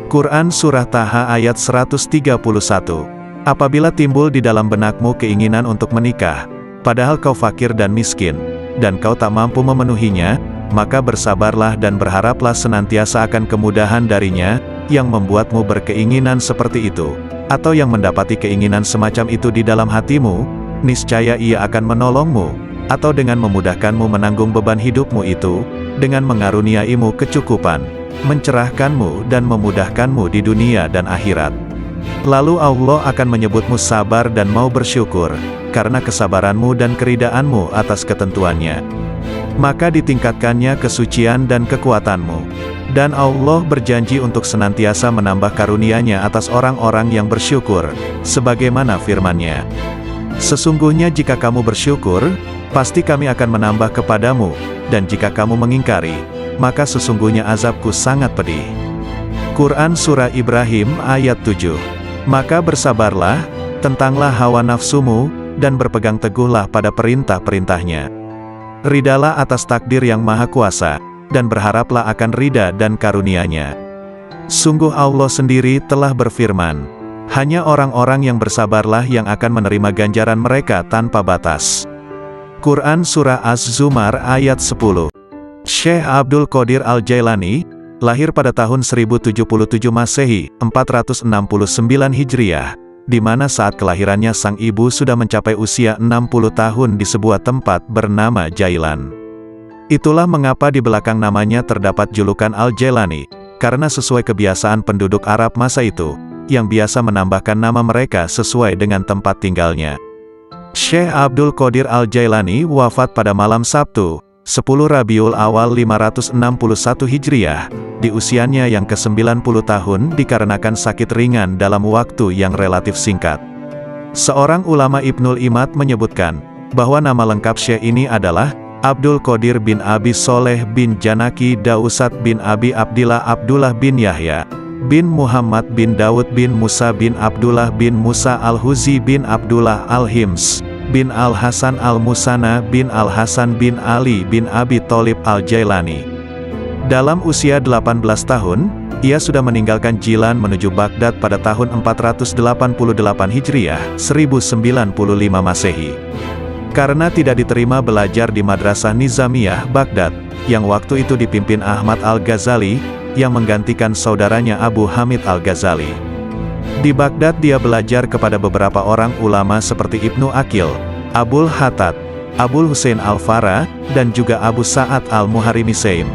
Quran Surah Taha ayat 131. Apabila timbul di dalam benakmu keinginan untuk menikah, padahal kau fakir dan miskin, dan kau tak mampu memenuhinya, maka bersabarlah dan berharaplah senantiasa akan kemudahan darinya, yang membuatmu berkeinginan seperti itu, atau yang mendapati keinginan semacam itu di dalam hatimu, niscaya Ia akan menolongmu, atau dengan memudahkanmu menanggung beban hidupmu itu, dengan mengaruniaimu kecukupan, mencerahkanmu dan memudahkanmu di dunia dan akhirat. Lalu Allah akan menyebutmu sabar dan mau bersyukur, karena kesabaranmu dan keridaanmu atas ketentuannya. Maka ditingkatkannya kesucian dan kekuatanmu. Dan Allah berjanji untuk senantiasa menambah karunia-Nya atas orang-orang yang bersyukur, sebagaimana firman-Nya. Sesungguhnya jika kamu bersyukur, pasti kami akan menambah kepadamu, dan jika kamu mengingkari, maka sesungguhnya azabku sangat pedih. Quran Surah Ibrahim ayat 7. Maka bersabarlah, tentanglah hawa nafsumu, dan berpegang teguhlah pada perintah-perintahnya. Ridalah atas takdir yang maha kuasa, dan berharaplah akan ridha dan karunia-Nya. Sungguh Allah sendiri telah berfirman, hanya orang-orang yang bersabarlah yang akan menerima ganjaran mereka tanpa batas. Quran Surah Az-Zumar ayat 10. Syekh Abdul Qadir Al-Jailani, lahir pada tahun 1077 Masehi, 469 Hijriah, di mana saat kelahirannya sang ibu sudah mencapai usia 60 tahun di sebuah tempat bernama Jailan. Itulah mengapa di belakang namanya terdapat julukan Al-Jailani, karena sesuai kebiasaan penduduk Arab masa itu, yang biasa menambahkan nama mereka sesuai dengan tempat tinggalnya. Syekh Abdul Qadir Al-Jailani wafat pada malam Sabtu, 10 Rabiul Awal 561 Hijriah, di usianya yang ke-90 tahun dikarenakan sakit ringan dalam waktu yang relatif singkat. Seorang ulama Ibnul Imad menyebutkan, bahwa nama lengkap Syekh ini adalah Abdul Qadir bin Abi Soleh bin Janaki Dausat bin Abi Abdillah Abdullah bin Yahya, bin Muhammad bin Daud bin Musa bin Abdullah bin Musa Al-Huzi bin Abdullah Al-Hims, bin Al-Hasan Al-Musana bin Al-Hasan bin Ali bin Abi Tholib Al-Jailani. Dalam usia 18 tahun, ia sudah meninggalkan Jilan menuju Baghdad pada tahun 488 Hijriah, 1095 Masehi. Karena tidak diterima belajar di Madrasah Nizamiyah Baghdad, yang waktu itu dipimpin Ahmad Al-Ghazali, yang menggantikan saudaranya Abu Hamid Al-Ghazali. Di Baghdad dia belajar kepada beberapa orang ulama seperti Ibnu Aqil, Abul Hattad, Abul Husain Al-Farra, dan juga Abu Sa'ad Al-Muharimi Saim.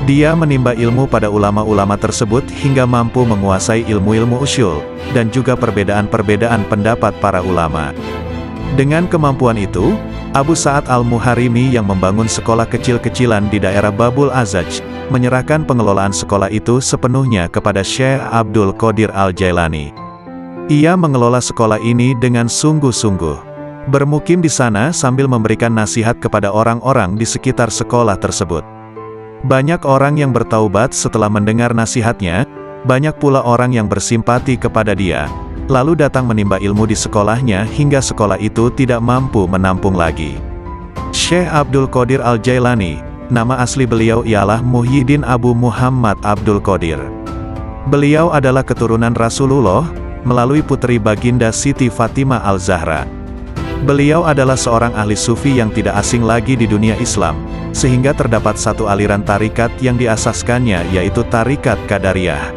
Dia menimba ilmu pada ulama-ulama tersebut hingga mampu menguasai ilmu-ilmu usyul, dan juga perbedaan-perbedaan pendapat para ulama. Dengan kemampuan itu, Abu Sa'ad Al-Muharimi yang membangun sekolah kecil-kecilan di daerah Babul Azaj, menyerahkan pengelolaan sekolah itu sepenuhnya kepada Syekh Abdul Qadir Al-Jailani. Ia mengelola sekolah ini dengan sungguh-sungguh, bermukim di sana sambil memberikan nasihat kepada orang-orang di sekitar sekolah tersebut. Banyak orang yang bertaubat setelah mendengar nasihatnya, banyak pula orang yang bersimpati kepada dia, lalu datang menimba ilmu di sekolahnya hingga sekolah itu tidak mampu menampung lagi. Syekh Abdul Qadir Al-Jailani, nama asli beliau ialah Muhyiddin Abu Muhammad Abdul Qadir. Beliau adalah keturunan Rasulullah, melalui putri baginda Siti Fatimah Al-Zahra. Beliau adalah seorang ahli sufi yang tidak asing lagi di dunia Islam, sehingga terdapat satu aliran tarikat yang diasaskannya yaitu Tarikat Qadariyah.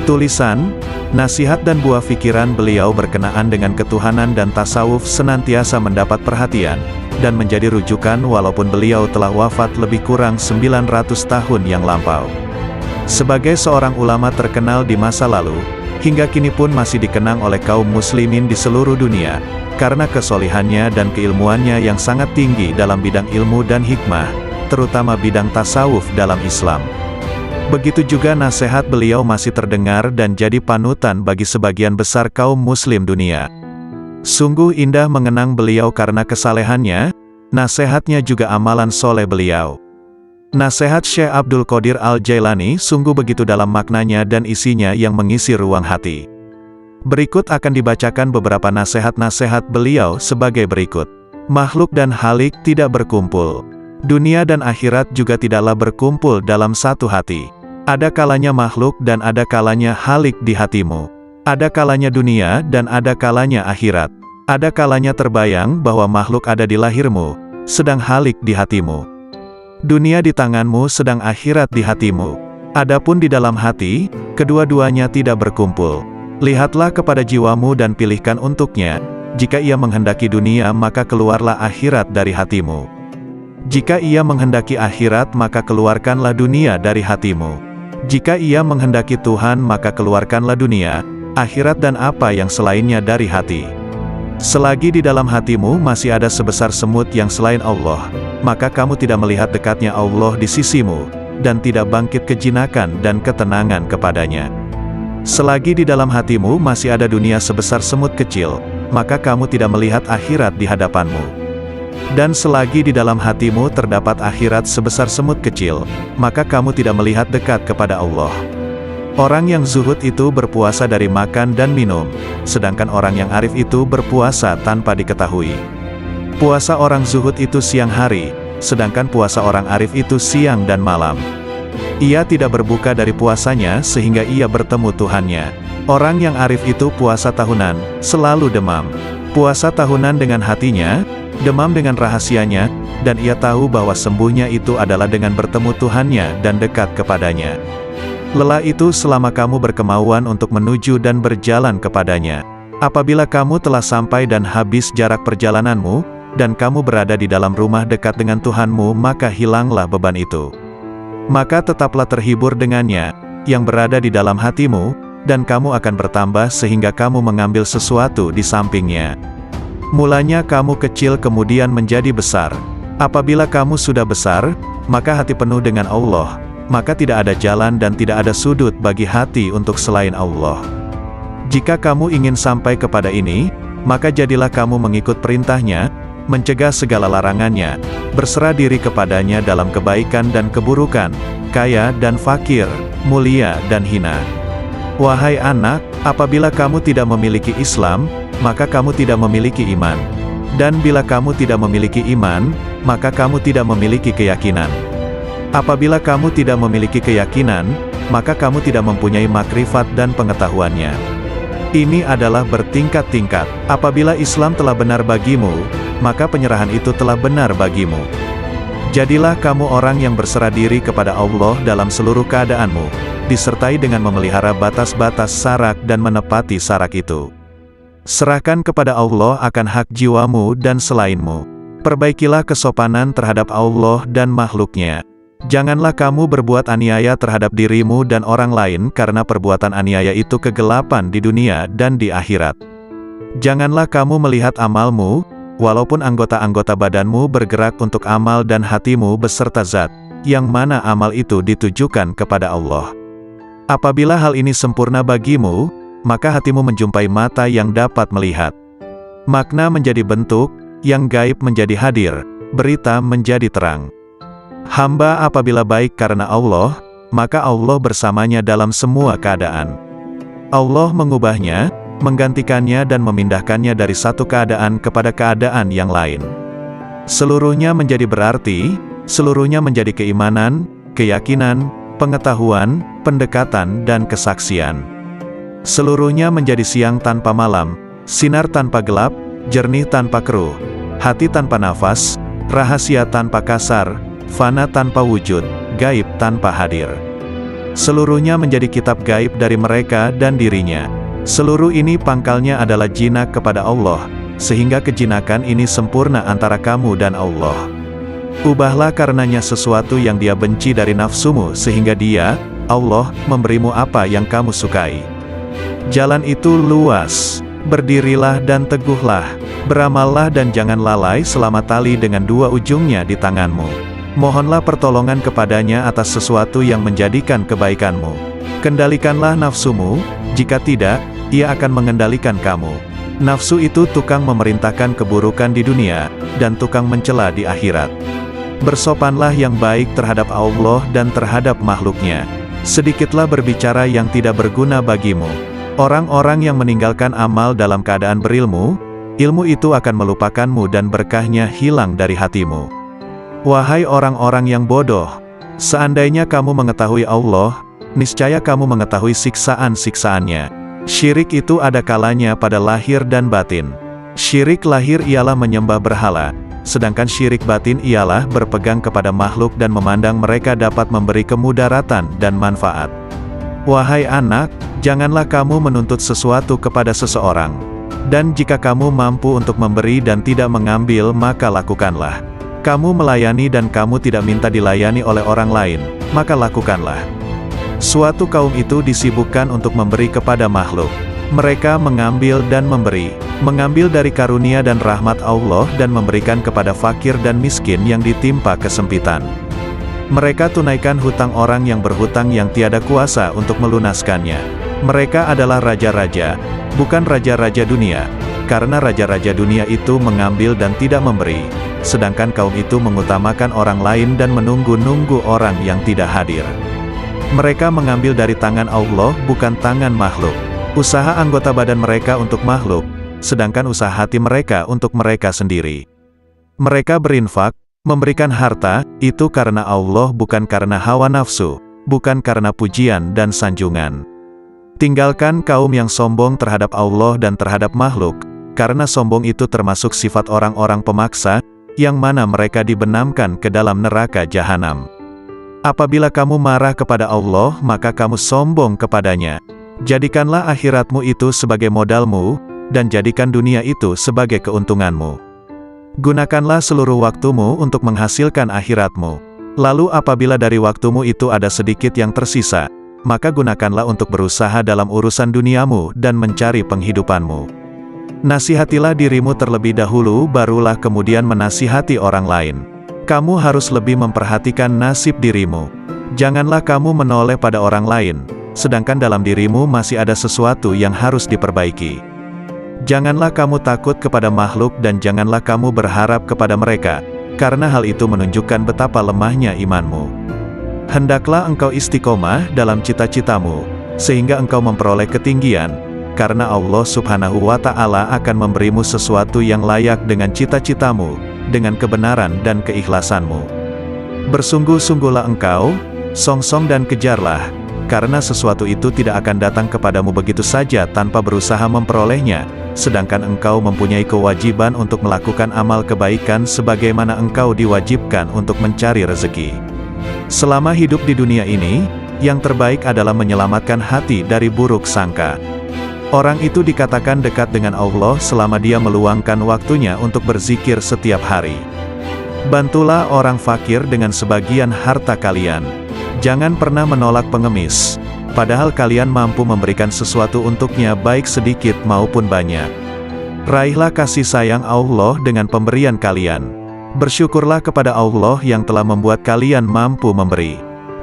Tulisan, nasihat dan buah pikiran beliau berkenaan dengan ketuhanan dan tasawuf senantiasa mendapat perhatian, dan menjadi rujukan walaupun beliau telah wafat lebih kurang 900 tahun yang lampau. Sebagai seorang ulama terkenal di masa lalu, hingga kini pun masih dikenang oleh kaum muslimin di seluruh dunia, karena kesolehannya dan keilmuannya yang sangat tinggi dalam bidang ilmu dan hikmah, terutama bidang tasawuf dalam Islam. Begitu juga nasihat beliau masih terdengar dan jadi panutan bagi sebagian besar kaum muslim dunia. Sungguh indah mengenang beliau karena kesalehannya, nasihatnya juga amalan soleh beliau. Nasihat Syekh Abdul Qadir Al-Jailani sungguh begitu dalam maknanya dan isinya yang mengisi ruang hati. Berikut akan dibacakan beberapa nasihat-nasihat beliau sebagai berikut. Makhluk dan halik tidak berkumpul. Dunia dan akhirat juga tidaklah berkumpul dalam satu hati. Ada kalanya makhluk dan ada kalanya halik di hatimu. Ada kalanya dunia dan ada kalanya akhirat. Ada kalanya terbayang bahwa makhluk ada di lahirmu, sedang halik di hatimu. Dunia di tanganmu sedang akhirat di hatimu. Adapun di dalam hati, kedua-duanya tidak berkumpul. Lihatlah kepada jiwamu dan pilihkan untuknya. Jika ia menghendaki dunia maka keluarlah akhirat dari hatimu. Jika ia menghendaki akhirat maka keluarkanlah dunia dari hatimu. Jika ia menghendaki Tuhan maka keluarkanlah dunia, akhirat dan apa yang selainnya dari hati. Selagi di dalam hatimu masih ada sebesar semut yang selain Allah, maka kamu tidak melihat dekatnya Allah di sisimu, dan tidak bangkit kejinakan dan ketenangan kepadanya. Selagi di dalam hatimu masih ada dunia sebesar semut kecil, maka kamu tidak melihat akhirat di hadapanmu. Dan selagi di dalam hatimu terdapat akhirat sebesar semut kecil, maka kamu tidak melihat dekat kepada Allah. Orang yang zuhud itu berpuasa dari makan dan minum, sedangkan orang yang arif itu berpuasa tanpa diketahui. Puasa orang zuhud itu siang hari, sedangkan puasa orang arif itu siang dan malam. Ia tidak berbuka dari puasanya sehingga ia bertemu Tuhannya. Orang yang arif itu puasa tahunan, selalu demam. Puasa tahunan dengan hatinya, demam dengan rahasianya, dan ia tahu bahwa sembuhnya itu adalah dengan bertemu Tuhannya dan dekat kepadanya. Lelah itu selama kamu berkemauan untuk menuju dan berjalan kepadanya. Apabila kamu telah sampai dan habis jarak perjalananmu, dan kamu berada di dalam rumah dekat dengan Tuhanmu, maka hilanglah beban itu. Maka tetaplah terhibur dengannya, yang berada di dalam hatimu, dan kamu akan bertambah sehingga kamu mengambil sesuatu di sampingnya. Mulanya kamu kecil kemudian menjadi besar. Apabila kamu sudah besar, maka hati penuh dengan Allah, maka tidak ada jalan dan tidak ada sudut bagi hati untuk selain Allah. Jika kamu ingin sampai kepada ini, maka jadilah kamu mengikut perintahnya, mencegah segala larangannya, berserah diri kepadanya dalam kebaikan dan keburukan, kaya dan fakir, mulia dan hina. Wahai anak, apabila kamu tidak memiliki Islam, maka kamu tidak memiliki iman. Dan bila kamu tidak memiliki iman, maka kamu tidak memiliki keyakinan. Apabila kamu tidak memiliki keyakinan, maka kamu tidak mempunyai makrifat dan pengetahuannya. Ini adalah bertingkat-tingkat. Apabila Islam telah benar bagimu, maka penyerahan itu telah benar bagimu. Jadilah kamu orang yang berserah diri kepada Allah dalam seluruh keadaanmu, disertai dengan memelihara batas-batas sarak dan menepati sarak itu. Serahkan kepada Allah akan hak jiwamu dan selainmu. Perbaikilah kesopanan terhadap Allah dan makhluknya. Janganlah kamu berbuat aniaya terhadap dirimu dan orang lain karena perbuatan aniaya itu kegelapan di dunia dan di akhirat. Janganlah kamu melihat amalmu, walaupun anggota-anggota badanmu bergerak untuk amal dan hatimu beserta zat, yang mana amal itu ditujukan kepada Allah. Apabila hal ini sempurna bagimu, maka hatimu menjumpai mata yang dapat melihat. Makna menjadi bentuk, yang gaib menjadi hadir, berita menjadi terang. Hamba apabila baik karena Allah, maka Allah bersamanya dalam semua keadaan. Allah mengubahnya, menggantikannya dan memindahkannya dari satu keadaan kepada keadaan yang lain. Seluruhnya menjadi berarti, seluruhnya menjadi keimanan, keyakinan, pengetahuan, pendekatan dan kesaksian. Seluruhnya menjadi siang tanpa malam, sinar tanpa gelap, jernih tanpa keruh, hati tanpa nafas, rahasia tanpa kasar, fana tanpa wujud, gaib tanpa hadir. Seluruhnya menjadi kitab gaib dari mereka dan dirinya. Seluruh ini pangkalnya adalah jinak kepada Allah, sehingga kejinakan ini sempurna antara kamu dan Allah. Ubahlah karenanya sesuatu yang dia benci dari nafsumu sehingga dia, Allah, memberimu apa yang kamu sukai. Jalan itu luas. Berdirilah dan teguhlah, beramallah dan jangan lalai selama tali dengan dua ujungnya di tanganmu. Mohonlah pertolongan kepadanya atas sesuatu yang menjadikan kebaikanmu. Kendalikanlah nafsumu, jika tidak, ia akan mengendalikan kamu. Nafsu itu tukang memerintahkan keburukan di dunia, dan tukang mencela di akhirat. Bersopanlah yang baik terhadap Allah dan terhadap makhluknya. Sedikitlah berbicara yang tidak berguna bagimu. Orang-orang yang meninggalkan amal dalam keadaan berilmu, ilmu itu akan melupakanmu dan berkahnya hilang dari hatimu. Wahai orang-orang yang bodoh, seandainya kamu mengetahui Allah, niscaya kamu mengetahui siksaan-siksaannya. Syirik itu ada kalanya pada lahir dan batin. Syirik lahir ialah menyembah berhala, sedangkan syirik batin ialah berpegang kepada makhluk dan memandang mereka dapat memberi kemudaratan dan manfaat. Wahai anak, janganlah kamu menuntut sesuatu kepada seseorang. Dan jika kamu mampu untuk memberi dan tidak mengambil, maka lakukanlah. Kamu melayani dan kamu tidak minta dilayani oleh orang lain, maka lakukanlah. Suatu kaum itu disibukkan untuk memberi kepada makhluk. Mereka mengambil dan memberi, mengambil dari karunia dan rahmat Allah dan memberikan kepada fakir dan miskin yang ditimpa kesempitan. Mereka tunaikan hutang orang yang berhutang yang tiada kuasa untuk melunaskannya. Mereka adalah raja-raja, bukan raja-raja dunia, karena raja-raja dunia itu mengambil dan tidak memberi, sedangkan kaum itu mengutamakan orang lain dan menunggu-nunggu orang yang tidak hadir. Mereka mengambil dari tangan Allah bukan tangan makhluk. Usaha anggota badan mereka untuk makhluk, sedangkan usaha hati mereka untuk mereka sendiri. Mereka berinfak, memberikan harta, itu karena Allah bukan karena hawa nafsu, bukan karena pujian dan sanjungan. Tinggalkan kaum yang sombong terhadap Allah dan terhadap makhluk, karena sombong itu termasuk sifat orang-orang pemaksa, yang mana mereka dibenamkan ke dalam neraka jahanam. Apabila kamu marah kepada Allah, maka kamu sombong kepadanya. Jadikanlah akhiratmu itu sebagai modalmu, dan jadikan dunia itu sebagai keuntunganmu. Gunakanlah seluruh waktumu untuk menghasilkan akhiratmu. Lalu apabila dari waktumu itu ada sedikit yang tersisa, maka gunakanlah untuk berusaha dalam urusan duniamu dan mencari penghidupanmu. Nasihatilah dirimu terlebih dahulu, barulah kemudian menasihati orang lain. Kamu harus lebih memperhatikan nasib dirimu. Janganlah kamu menoleh pada orang lain, sedangkan dalam dirimu masih ada sesuatu yang harus diperbaiki. Janganlah kamu takut kepada makhluk dan janganlah kamu berharap kepada mereka, karena hal itu menunjukkan betapa lemahnya imanmu. Hendaklah engkau istiqomah dalam cita-citamu, sehingga engkau memperoleh ketinggian, karena Allah Subhanahu wa Ta'ala akan memberimu sesuatu yang layak dengan cita-citamu, dengan kebenaran dan keikhlasanmu. Bersungguh-sungguhlah engkau, songsong dan kejarlah, karena sesuatu itu tidak akan datang kepadamu begitu saja tanpa berusaha memperolehnya, sedangkan engkau mempunyai kewajiban untuk melakukan amal kebaikan sebagaimana engkau diwajibkan untuk mencari rezeki. Selama hidup di dunia ini, yang terbaik adalah menyelamatkan hati dari buruk sangka. Orang itu dikatakan dekat dengan Allah selama dia meluangkan waktunya untuk berzikir setiap hari. Bantulah orang fakir dengan sebagian harta kalian. Jangan pernah menolak pengemis, padahal kalian mampu memberikan sesuatu untuknya baik sedikit maupun banyak. Raihlah kasih sayang Allah dengan pemberian kalian. Bersyukurlah kepada Allah yang telah membuat kalian mampu memberi.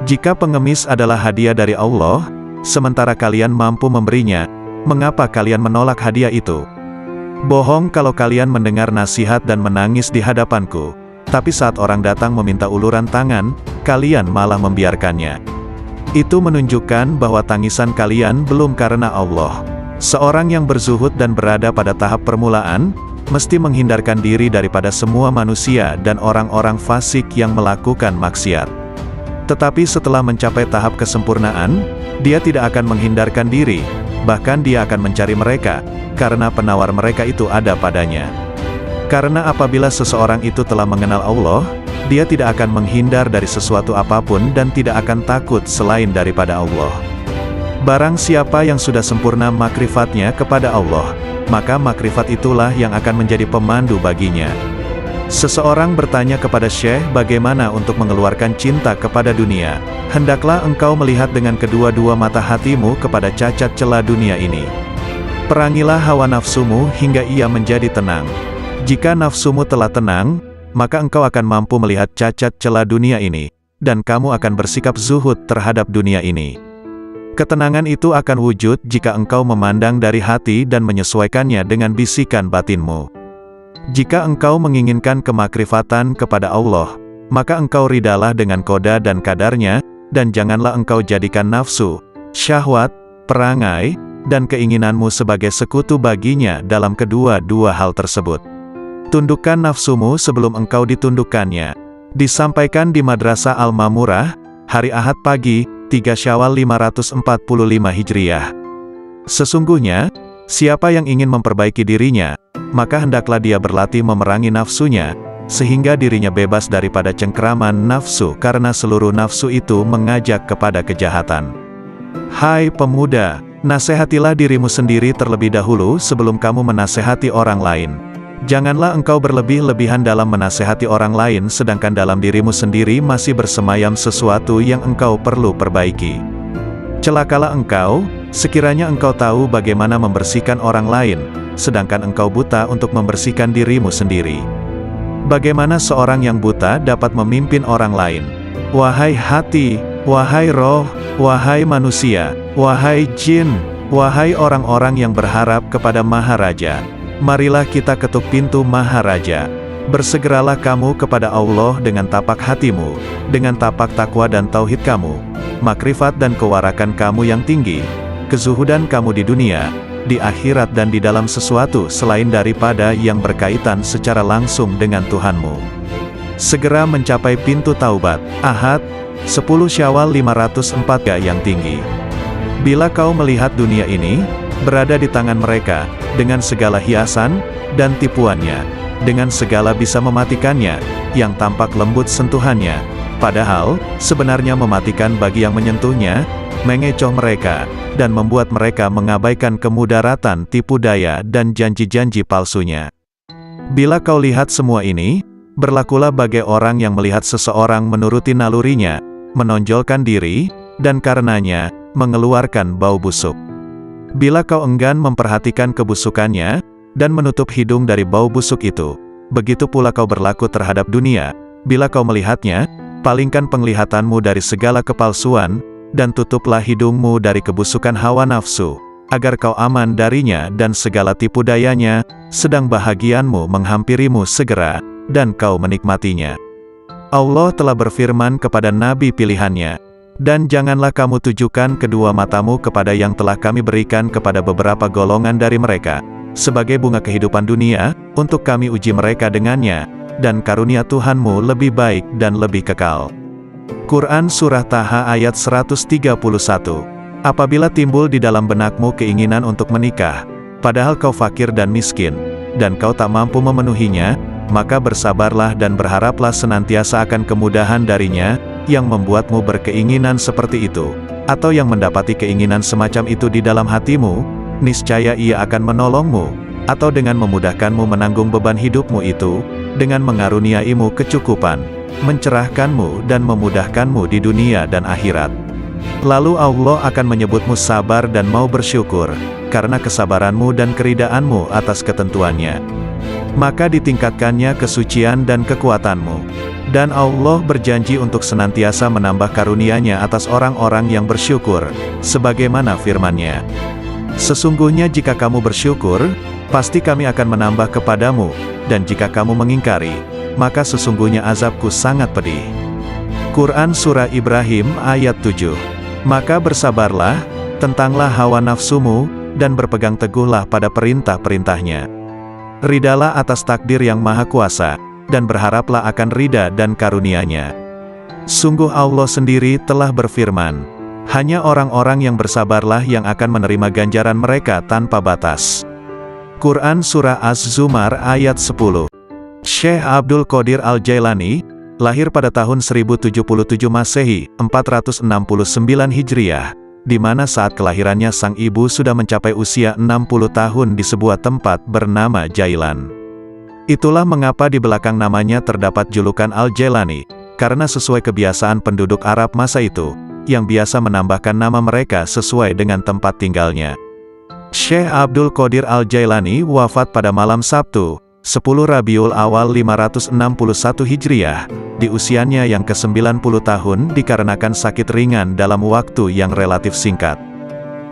Jika pengemis adalah hadiah dari Allah, sementara kalian mampu memberinya, mengapa kalian menolak hadiah itu? Bohong kalau kalian mendengar nasihat dan menangis di hadapanku, tapi saat orang datang meminta uluran tangan, kalian malah membiarkannya. Itu menunjukkan bahwa tangisan kalian belum karena Allah. Seorang yang berzuhud dan berada pada tahap permulaan, mesti menghindarkan diri daripada semua manusia dan orang-orang fasik yang melakukan maksiat. Tetapi setelah mencapai tahap kesempurnaan, dia tidak akan menghindarkan diri, bahkan dia akan mencari mereka, karena penawar mereka itu ada padanya. Karena apabila seseorang itu telah mengenal Allah, dia tidak akan menghindar dari sesuatu apapun dan tidak akan takut selain daripada Allah. Barang siapa yang sudah sempurna makrifatnya kepada Allah, maka makrifat itulah yang akan menjadi pemandu baginya. Seseorang bertanya kepada Syekh bagaimana untuk mengeluarkan cinta kepada dunia. Hendaklah engkau melihat dengan kedua-dua mata hatimu kepada cacat celah dunia ini. Perangilah hawa nafsumu hingga ia menjadi tenang. Jika nafsumu telah tenang, maka engkau akan mampu melihat cacat celah dunia ini, dan kamu akan bersikap zuhud terhadap dunia ini. Ketenangan itu akan wujud jika engkau memandang dari hati dan menyesuaikannya dengan bisikan batinmu. Jika engkau menginginkan kemakrifatan kepada Allah, maka engkau ridalah dengan koda dan kadarnya, dan janganlah engkau jadikan nafsu, syahwat, perangai, dan keinginanmu sebagai sekutu baginya dalam kedua-dua hal tersebut. Tundukkan nafsumu sebelum engkau ditundukkannya. Disampaikan di Madrasah Al-Mamurah, hari Ahad pagi, 3 Syawal 545 Hijriah. Sesungguhnya, siapa yang ingin memperbaiki dirinya, maka hendaklah dia berlatih memerangi nafsunya, sehingga dirinya bebas daripada cengkeraman nafsu karena seluruh nafsu itu mengajak kepada kejahatan. Hai pemuda, nasihatilah dirimu sendiri terlebih dahulu sebelum kamu menasihati orang lain. Janganlah engkau berlebih-lebihan dalam menasehati orang lain sedangkan dalam dirimu sendiri masih bersemayam sesuatu yang engkau perlu perbaiki. Celakalah engkau, sekiranya engkau tahu bagaimana membersihkan orang lain, sedangkan engkau buta untuk membersihkan dirimu sendiri. Bagaimana seorang yang buta dapat memimpin orang lain? Wahai hati, wahai roh, wahai manusia, wahai jin, wahai orang-orang yang berharap kepada Maharaja, marilah kita ketuk pintu Maharaja. Bersegeralah kamu kepada Allah dengan tapak hatimu, dengan tapak takwa dan tauhid kamu, makrifat dan kewarakan kamu yang tinggi, kezuhudan kamu di dunia, di akhirat dan di dalam sesuatu selain daripada yang berkaitan secara langsung dengan Tuhanmu. Segera mencapai pintu taubat. Ahad, 10 Syawal 504 yang tinggi. Bila kau melihat dunia ini berada di tangan mereka, dengan segala hiasan dan tipuannya, dengan segala bisa mematikannya, yang tampak lembut sentuhannya, padahal sebenarnya mematikan bagi yang menyentuhnya, mengecoh mereka, dan membuat mereka mengabaikan kemudaratan tipu daya dan janji-janji palsunya. Bila kau lihat semua ini, berlakulah bagai orang yang melihat seseorang menuruti nalurinya, menonjolkan diri, dan karenanya, mengeluarkan bau busuk. Bila kau enggan memperhatikan kebusukannya, dan menutup hidung dari bau busuk itu, begitu pula kau berlaku terhadap dunia. Bila kau melihatnya, palingkan penglihatanmu dari segala kepalsuan, dan tutuplah hidungmu dari kebusukan hawa nafsu, agar kau aman darinya dan segala tipu dayanya, sedang bahagianmu menghampirimu segera, dan kau menikmatinya. Allah telah berfirman kepada Nabi pilihannya, dan janganlah kamu tujukan kedua matamu kepada yang telah kami berikan kepada beberapa golongan dari mereka, sebagai bunga kehidupan dunia, untuk kami uji mereka dengannya, dan karunia Tuhanmu lebih baik dan lebih kekal. Quran Surah Taha ayat 131. Apabila timbul di dalam benakmu keinginan untuk menikah, padahal kau fakir dan miskin, dan kau tak mampu memenuhinya, maka bersabarlah dan berharaplah senantiasa akan kemudahan darinya, yang membuatmu berkeinginan seperti itu, atau yang mendapati keinginan semacam itu di dalam hatimu, niscaya ia akan menolongmu, atau dengan memudahkanmu menanggung beban hidupmu itu, dengan mengaruniaimu kecukupan, mencerahkanmu dan memudahkanmu di dunia dan akhirat. Lalu Allah akan menyebutmu sabar dan mau bersyukur, karena kesabaranmu dan keridaanmu atas ketentuannya. Maka ditingkatkannya kesucian dan kekuatanmu. Dan Allah berjanji untuk senantiasa menambah karunia-Nya atas orang-orang yang bersyukur, sebagaimana firman-Nya. Sesungguhnya jika kamu bersyukur, pasti kami akan menambah kepadamu, dan jika kamu mengingkari, maka sesungguhnya azabku sangat pedih. Quran Surah Ibrahim ayat 7. Maka bersabarlah, tentanglah hawa nafsumu, dan berpegang teguhlah pada perintah-perintahnya. Ridalah atas takdir yang maha kuasa, dan berharaplah akan ridha dan karunia-Nya. Sungguh Allah sendiri telah berfirman, hanya orang-orang yang bersabarlah yang akan menerima ganjaran mereka tanpa batas. Quran Surah Az-Zumar ayat 10. Syekh Abdul Qadir Al-Jailani, lahir pada tahun 1077 Masehi, 469 Hijriah, di mana saat kelahirannya sang ibu sudah mencapai usia 60 tahun di sebuah tempat bernama Jailan. Itulah mengapa di belakang namanya terdapat julukan Al-Jailani, karena sesuai kebiasaan penduduk Arab masa itu, yang biasa menambahkan nama mereka sesuai dengan tempat tinggalnya. Syekh Abdul Qadir Al-Jailani wafat pada malam Sabtu, 10 Rabiul Awal 561 Hijriah, di usianya yang ke-90 tahun dikarenakan sakit ringan dalam waktu yang relatif singkat.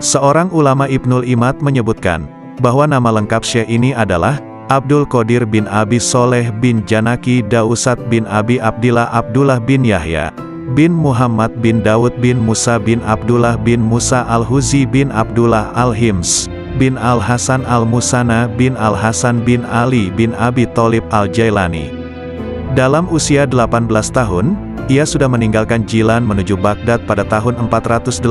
Seorang ulama Ibnul Imad menyebutkan, bahwa nama lengkap Syekh ini adalah Abdul Qadir bin Abi Soleh bin Janaki Dausat bin Abi Abdillah Abdullah bin Yahya, bin Muhammad bin Daud bin Musa bin Abdullah bin Musa Al-Huzi bin Abdullah Al-Hims, bin Al-Hasan Al-Musana bin Al-Hasan bin Ali bin Abi Tholib Al-Jailani. Dalam usia 18 tahun, ia sudah meninggalkan Jilan menuju Baghdad pada tahun 488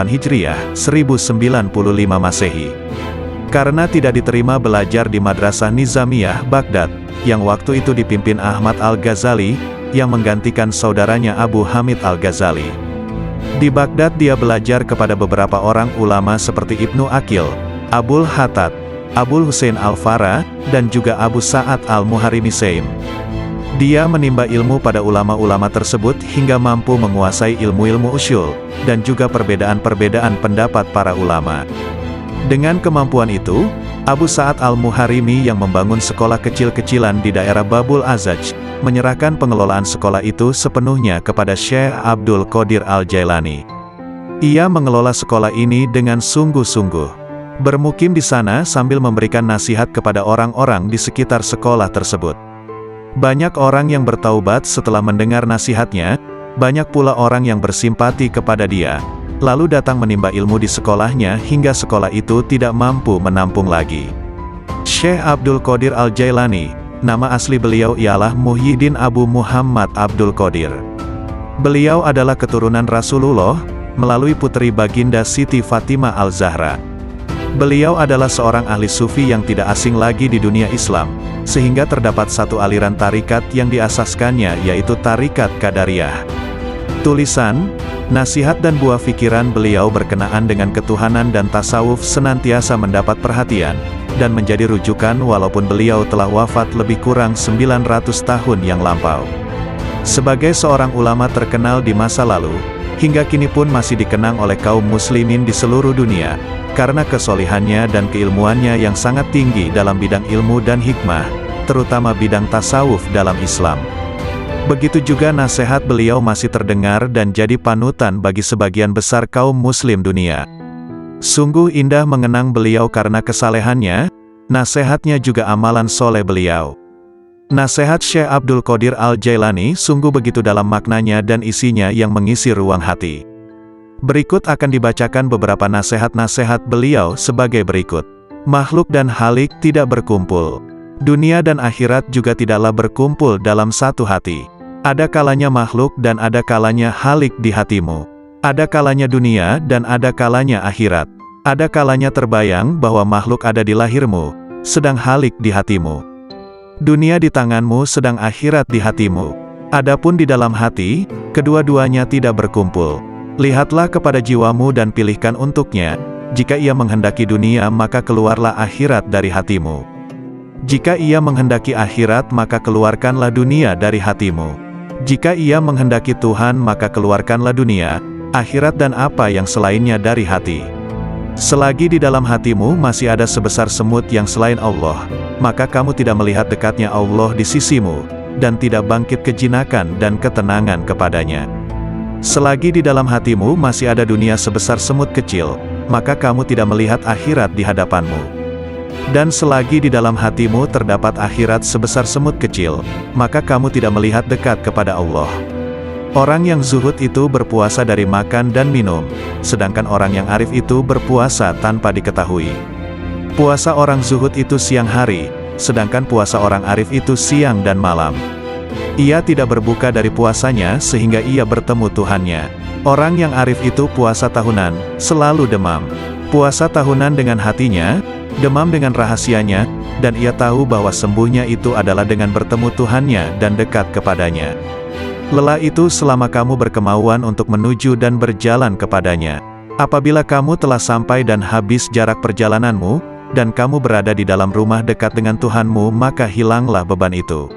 Hijriah, 1095 Masehi. Karena tidak diterima belajar di Madrasah Nizamiyah Baghdad, yang waktu itu dipimpin Ahmad Al-Ghazali, yang menggantikan saudaranya Abu Hamid Al-Ghazali. Di Baghdad dia belajar kepada beberapa orang ulama seperti Ibnu Aqil, Abul Hattad, Abul Husain Al-Farra, dan juga Abu Sa'ad Al-Muharimi Saim. Dia menimba ilmu pada ulama-ulama tersebut hingga mampu menguasai ilmu-ilmu usyul, dan juga perbedaan-perbedaan pendapat para ulama. Dengan kemampuan itu, Abu Sa'ad Al-Muharimi yang membangun sekolah kecil-kecilan di daerah Babul Azaj, menyerahkan pengelolaan sekolah itu sepenuhnya kepada Syekh Abdul Qadir Al-Jailani. Ia mengelola sekolah ini dengan sungguh-sungguh. Bermukim di sana sambil memberikan nasihat kepada orang-orang di sekitar sekolah tersebut. Banyak orang yang bertaubat setelah mendengar nasihatnya, banyak pula orang yang bersimpati kepada dia, lalu datang menimba ilmu di sekolahnya hingga sekolah itu tidak mampu menampung lagi. Syekh Abdul Qadir Al-Jailani, nama asli beliau ialah Muhyiddin Abu Muhammad Abdul Qadir. Beliau adalah keturunan Rasulullah, melalui putri baginda Siti Fatimah Al-Zahra. Beliau adalah seorang ahli sufi yang tidak asing lagi di dunia Islam, sehingga terdapat satu aliran tarikat yang diasaskannya yaitu Tarikat Qadariyah. Tulisan, nasihat dan buah pikiran beliau berkenaan dengan ketuhanan dan tasawuf senantiasa mendapat perhatian, dan menjadi rujukan walaupun beliau telah wafat lebih kurang 900 tahun yang lampau. Sebagai seorang ulama terkenal di masa lalu, hingga kini pun masih dikenang oleh kaum muslimin di seluruh dunia, karena kesolihannya dan keilmuannya yang sangat tinggi dalam bidang ilmu dan hikmah, terutama bidang tasawuf dalam Islam. Begitu juga nasihat beliau masih terdengar dan jadi panutan bagi sebagian besar kaum muslim dunia. Sungguh indah mengenang beliau karena kesalehannya, nasihatnya juga amalan soleh beliau. Nasihat Syekh Abdul Qadir Al-Jailani sungguh begitu dalam maknanya dan isinya yang mengisi ruang hati. Berikut akan dibacakan beberapa nasihat-nasihat beliau sebagai berikut. Makhluk dan halik tidak berkumpul. Dunia dan akhirat juga tidaklah berkumpul dalam satu hati. Ada kalanya makhluk dan ada kalanya halik di hatimu. Ada kalanya dunia dan ada kalanya akhirat. Ada kalanya terbayang bahwa makhluk ada di lahirmu, sedang halik di hatimu. Dunia di tanganmu sedang akhirat di hatimu. Adapun di dalam hati, kedua-duanya tidak berkumpul. Lihatlah kepada jiwamu dan pilihkan untuknya. Jika ia menghendaki dunia maka keluarlah akhirat dari hatimu. Jika ia menghendaki akhirat maka keluarkanlah dunia dari hatimu. Jika ia menghendaki Tuhan maka keluarkanlah dunia, akhirat dan apa yang selainnya dari hati. Selagi di dalam hatimu masih ada sebesar semut yang selain Allah, maka kamu tidak melihat dekatnya Allah di sisimu, dan tidak bangkit kejinakan dan ketenangan kepadanya. Selagi di dalam hatimu masih ada dunia sebesar semut kecil, maka kamu tidak melihat akhirat di hadapanmu. Dan selagi di dalam hatimu terdapat akhirat sebesar semut kecil, maka kamu tidak melihat dekat kepada Allah. Orang yang zuhud itu berpuasa dari makan dan minum, sedangkan orang yang arif itu berpuasa tanpa diketahui. Puasa orang zuhud itu siang hari, sedangkan puasa orang arif itu siang dan malam. Ia tidak berbuka dari puasanya sehingga ia bertemu Tuhannya. Orang yang arif itu puasa tahunan, selalu demam. Puasa tahunan dengan hatinya, demam dengan rahasianya, dan ia tahu bahwa sembuhnya itu adalah dengan bertemu Tuhannya dan dekat kepadanya. Lelah itu selama kamu berkemauan untuk menuju dan berjalan kepadanya. Apabila kamu telah sampai dan habis jarak perjalananmu, dan kamu berada di dalam rumah dekat dengan Tuhanmu, maka hilanglah beban itu.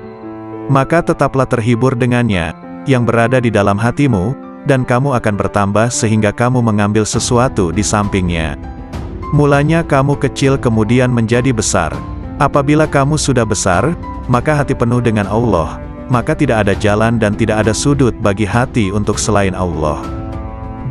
Maka tetaplah terhibur dengannya, yang berada di dalam hatimu, dan kamu akan bertambah sehingga kamu mengambil sesuatu di sampingnya. Mulanya kamu kecil kemudian menjadi besar. Apabila kamu sudah besar, maka hati penuh dengan Allah, maka tidak ada jalan dan tidak ada sudut bagi hati untuk selain Allah.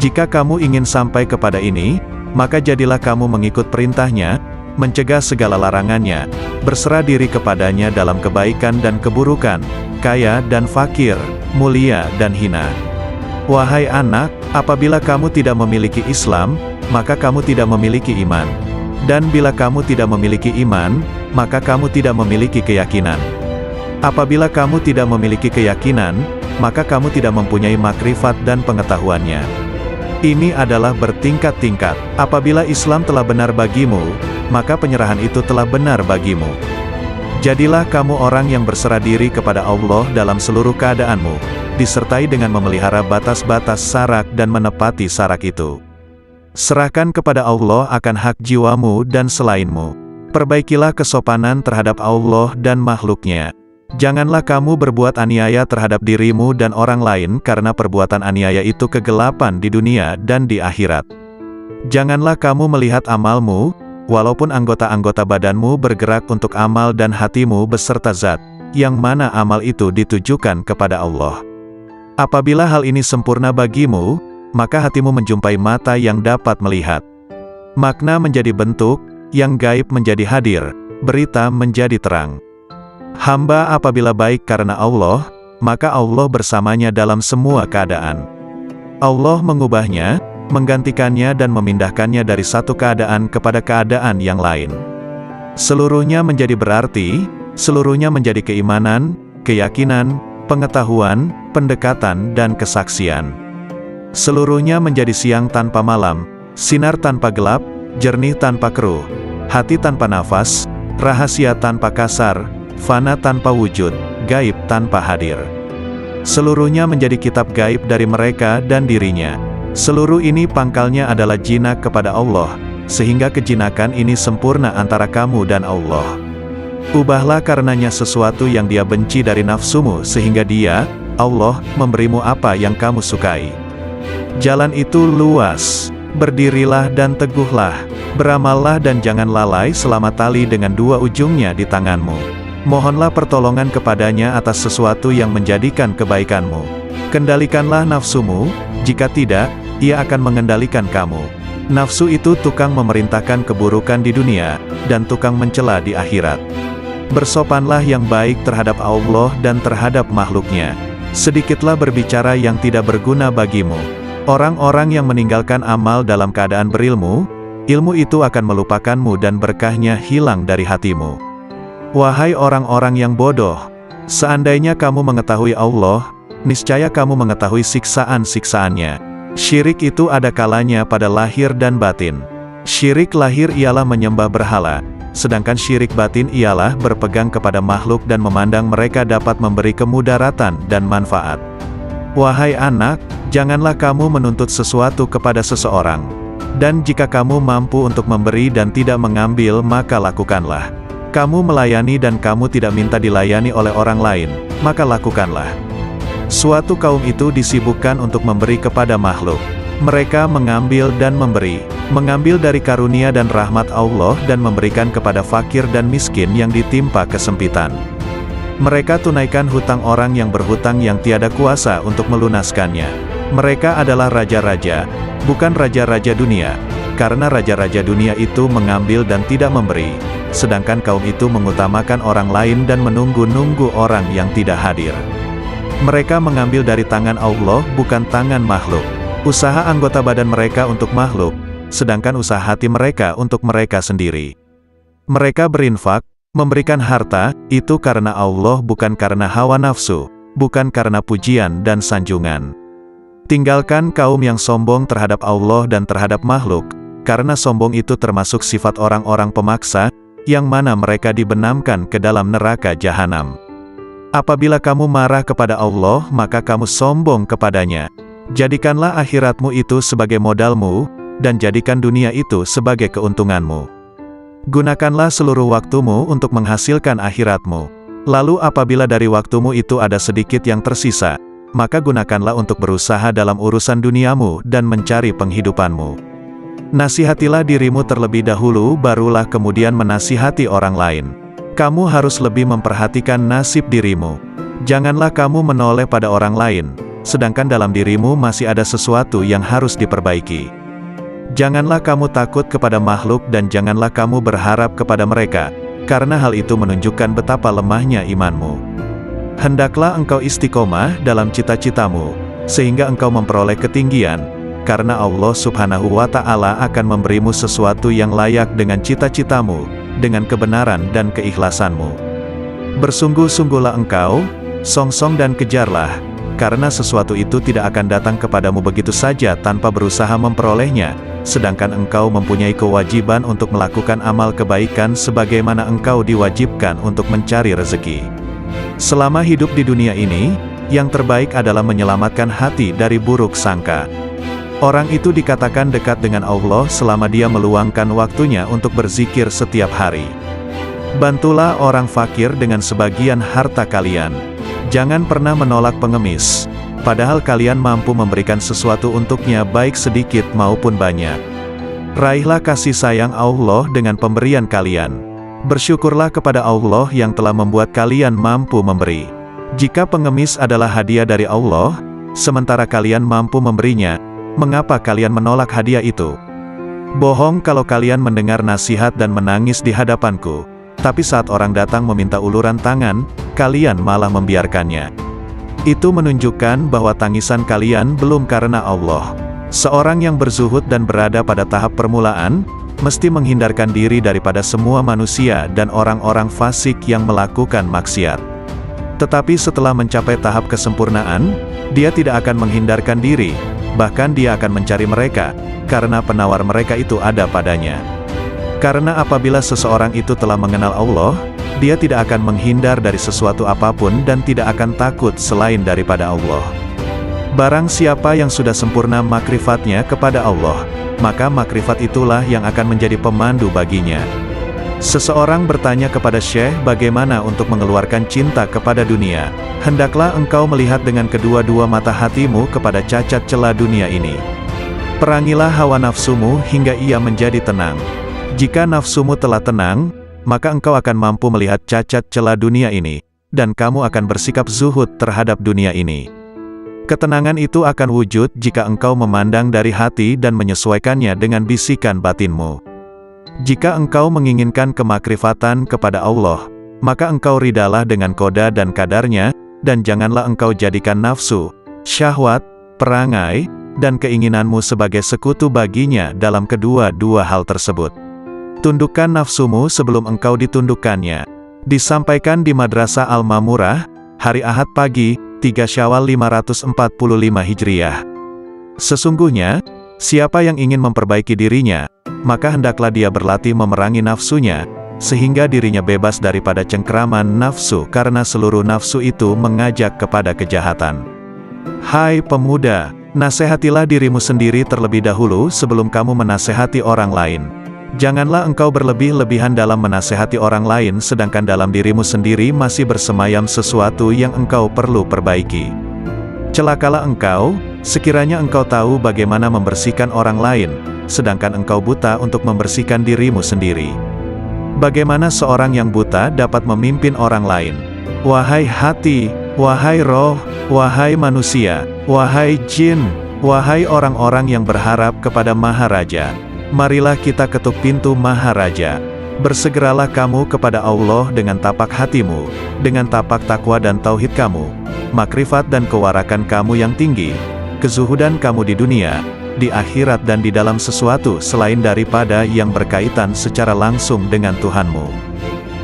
Jika kamu ingin sampai kepada ini, maka jadilah kamu mengikut perintahnya, mencegah segala larangannya, berserah diri kepadanya dalam kebaikan dan keburukan, kaya dan fakir, mulia dan hina. Wahai anak, apabila kamu tidak memiliki Islam, maka kamu tidak memiliki iman. Dan bila kamu tidak memiliki iman, maka kamu tidak memiliki keyakinan. Apabila kamu tidak memiliki keyakinan, maka kamu tidak mempunyai makrifat dan pengetahuannya. Ini adalah bertingkat-tingkat. Apabila Islam telah benar bagimu, maka penyerahan itu telah benar bagimu. Jadilah kamu orang yang berserah diri kepada Allah dalam seluruh keadaanmu, disertai dengan memelihara batas-batas sarak dan menepati sarak itu. Serahkan kepada Allah akan hak jiwamu dan selainmu. Perbaikilah kesopanan terhadap Allah dan makhluknya. Janganlah kamu berbuat aniaya terhadap dirimu dan orang lain karena perbuatan aniaya itu kegelapan di dunia dan di akhirat. Janganlah kamu melihat amalmu, walaupun anggota-anggota badanmu bergerak untuk amal dan hatimu beserta zat, yang mana amal itu ditujukan kepada Allah. Apabila hal ini sempurna bagimu, maka hatimu menjumpai mata yang dapat melihat. Makna menjadi bentuk, yang gaib menjadi hadir, berita menjadi terang. Hamba apabila baik karena Allah, maka Allah bersamanya dalam semua keadaan. Allah mengubahnya, menggantikannya dan memindahkannya dari satu keadaan kepada keadaan yang lain. Seluruhnya menjadi berarti, seluruhnya menjadi keimanan, keyakinan, pengetahuan, pendekatan dan kesaksian. Seluruhnya menjadi siang tanpa malam, sinar tanpa gelap, jernih tanpa keruh, hati tanpa nafas, rahasia tanpa kasar, fana tanpa wujud, gaib tanpa hadir. Seluruhnya menjadi kitab gaib dari mereka dan dirinya. Seluruh ini pangkalnya adalah jinak kepada Allah, sehingga kejinakan ini sempurna antara kamu dan Allah. Ubahlah karenanya sesuatu yang dia benci dari nafsumu sehingga dia, Allah, memberimu apa yang kamu sukai. Jalan itu luas. Berdirilah dan teguhlah. Beramallah dan jangan lalai selama tali dengan dua ujungnya di tanganmu. Mohonlah pertolongan kepadanya atas sesuatu yang menjadikan kebaikanmu. Kendalikanlah nafsumu, jika tidak, ia akan mengendalikan kamu. Nafsu itu tukang memerintahkan keburukan di dunia, dan tukang mencela di akhirat. Bersopanlah yang baik terhadap Allah dan terhadap makhluknya. Sedikitlah berbicara yang tidak berguna bagimu. Orang-orang yang meninggalkan amal dalam keadaan berilmu, ilmu itu akan melupakanmu dan berkahnya hilang dari hatimu. Wahai orang-orang yang bodoh, seandainya kamu mengetahui Allah, niscaya kamu mengetahui siksaan-siksaannya. Syirik itu ada kalanya pada lahir dan batin. Syirik lahir ialah menyembah berhala, sedangkan syirik batin ialah berpegang kepada makhluk dan memandang mereka dapat memberi kemudaratan dan manfaat. Wahai anak, janganlah kamu menuntut sesuatu kepada seseorang. Dan jika kamu mampu untuk memberi dan tidak mengambil, maka lakukanlah. Kamu melayani dan kamu tidak minta dilayani oleh orang lain, maka lakukanlah. Suatu kaum itu disibukkan untuk memberi kepada makhluk. Mereka mengambil dan memberi, mengambil dari karunia dan rahmat Allah dan memberikan kepada fakir dan miskin yang ditimpa kesempitan. Mereka tunaikan hutang orang yang berhutang yang tiada kuasa untuk melunaskannya. Mereka adalah raja-raja, bukan raja-raja dunia, karena raja-raja dunia itu mengambil dan tidak memberi. sedangkan kaum itu mengutamakan orang lain dan menunggu-nunggu orang yang tidak hadir. Mereka mengambil dari tangan Allah bukan tangan makhluk. Usaha anggota badan mereka untuk makhluk, sedangkan usaha hati mereka untuk mereka sendiri. Mereka berinfak, memberikan harta, itu karena Allah bukan karena hawa nafsu, bukan karena pujian dan sanjungan. Tinggalkan kaum yang sombong terhadap Allah dan terhadap makhluk, karena sombong itu termasuk sifat orang-orang pemaksa, yang mana mereka dibenamkan ke dalam neraka jahanam. Apabila kamu marah kepada Allah, maka kamu sombong kepadanya. Jadikanlah akhiratmu itu sebagai modalmu, dan jadikan dunia itu sebagai keuntunganmu. Gunakanlah seluruh waktumu untuk menghasilkan akhiratmu. Lalu apabila dari waktumu itu ada sedikit yang tersisa, maka gunakanlah untuk berusaha dalam urusan duniamu dan mencari penghidupanmu. Nasihatilah dirimu terlebih dahulu, barulah kemudian menasihati orang lain. Kamu harus lebih memperhatikan nasib dirimu. Janganlah kamu menoleh pada orang lain, sedangkan dalam dirimu masih ada sesuatu yang harus diperbaiki. Janganlah kamu takut kepada makhluk dan janganlah kamu berharap kepada mereka, karena hal itu menunjukkan betapa lemahnya imanmu. Hendaklah engkau istiqomah dalam cita-citamu, sehingga engkau memperoleh ketinggian, karena Allah Subhanahu wa Ta'ala akan memberimu sesuatu yang layak dengan cita-citamu, dengan kebenaran dan keikhlasanmu. Bersungguh-sungguhlah engkau, songsong dan kejarlah, karena sesuatu itu tidak akan datang kepadamu begitu saja tanpa berusaha memperolehnya, sedangkan engkau mempunyai kewajiban untuk melakukan amal kebaikan sebagaimana engkau diwajibkan untuk mencari rezeki. Selama hidup di dunia ini, yang terbaik adalah menyelamatkan hati dari buruk sangka. Orang itu dikatakan dekat dengan Allah selama dia meluangkan waktunya untuk berzikir setiap hari. Bantulah orang fakir dengan sebagian harta kalian. Jangan pernah menolak pengemis, padahal kalian mampu memberikan sesuatu untuknya baik sedikit maupun banyak. Raihlah kasih sayang Allah dengan pemberian kalian. Bersyukurlah kepada Allah yang telah membuat kalian mampu memberi. Jika pengemis adalah hadiah dari Allah, sementara kalian mampu memberinya, mengapa kalian menolak hadiah itu? Bohong kalau kalian mendengar nasihat dan menangis di hadapanku, tapi saat orang datang meminta uluran tangan, kalian malah membiarkannya. Itu menunjukkan bahwa tangisan kalian belum karena Allah. Seorang yang berzuhud dan berada pada tahap permulaan, mesti menghindarkan diri daripada semua manusia dan orang-orang fasik yang melakukan maksiat. Tetapi setelah mencapai tahap kesempurnaan, dia tidak akan menghindarkan diri, bahkan dia akan mencari mereka, karena penawar mereka itu ada padanya. Karena apabila seseorang itu telah mengenal Allah, dia tidak akan menghindar dari sesuatu apapun dan tidak akan takut selain daripada Allah. Barang siapa yang sudah sempurna makrifatnya kepada Allah, maka makrifat itulah yang akan menjadi pemandu baginya. Seseorang bertanya kepada Syekh bagaimana untuk mengeluarkan cinta kepada dunia. Hendaklah engkau melihat dengan kedua-dua mata hatimu kepada cacat celah dunia ini. Perangilah hawa nafsumu hingga ia menjadi tenang. Jika nafsumu telah tenang, maka engkau akan mampu melihat cacat celah dunia ini, dan kamu akan bersikap zuhud terhadap dunia ini. Ketenangan itu akan wujud jika engkau memandang dari hati dan menyesuaikannya dengan bisikan batinmu. Jika engkau menginginkan kemakrifatan kepada Allah, maka engkau ridalah dengan koda dan kadarnya, dan janganlah engkau jadikan nafsu, syahwat, perangai, dan keinginanmu sebagai sekutu baginya dalam kedua-dua hal tersebut. Tundukkan nafsumu sebelum engkau ditundukkannya. Disampaikan di Madrasah Al-Mamurah, hari Ahad pagi, 3 Syawal 545 Hijriah. Sesungguhnya, siapa yang ingin memperbaiki dirinya, maka hendaklah dia berlatih memerangi nafsunya, sehingga dirinya bebas daripada cengkeraman nafsu karena seluruh nafsu itu mengajak kepada kejahatan. Hai pemuda, nasihatilah dirimu sendiri terlebih dahulu sebelum kamu menasihati orang lain. Janganlah engkau berlebih-lebihan dalam menasihati orang lain sedangkan dalam dirimu sendiri masih bersemayam sesuatu yang engkau perlu perbaiki. Celakalah engkau, sekiranya engkau tahu bagaimana membersihkan orang lain, sedangkan engkau buta untuk membersihkan dirimu sendiri. Bagaimana seorang yang buta dapat memimpin orang lain? Wahai hati, wahai roh, wahai manusia, wahai jin, wahai orang-orang yang berharap kepada Maharaja, marilah kita ketuk pintu Maharaja. Bersegeralah kamu kepada Allah dengan tapak hatimu, dengan tapak takwa dan tauhid kamu, makrifat dan kewarakan kamu yang tinggi, kezuhudan kamu di dunia, di akhirat dan di dalam sesuatu selain daripada yang berkaitan secara langsung dengan Tuhanmu.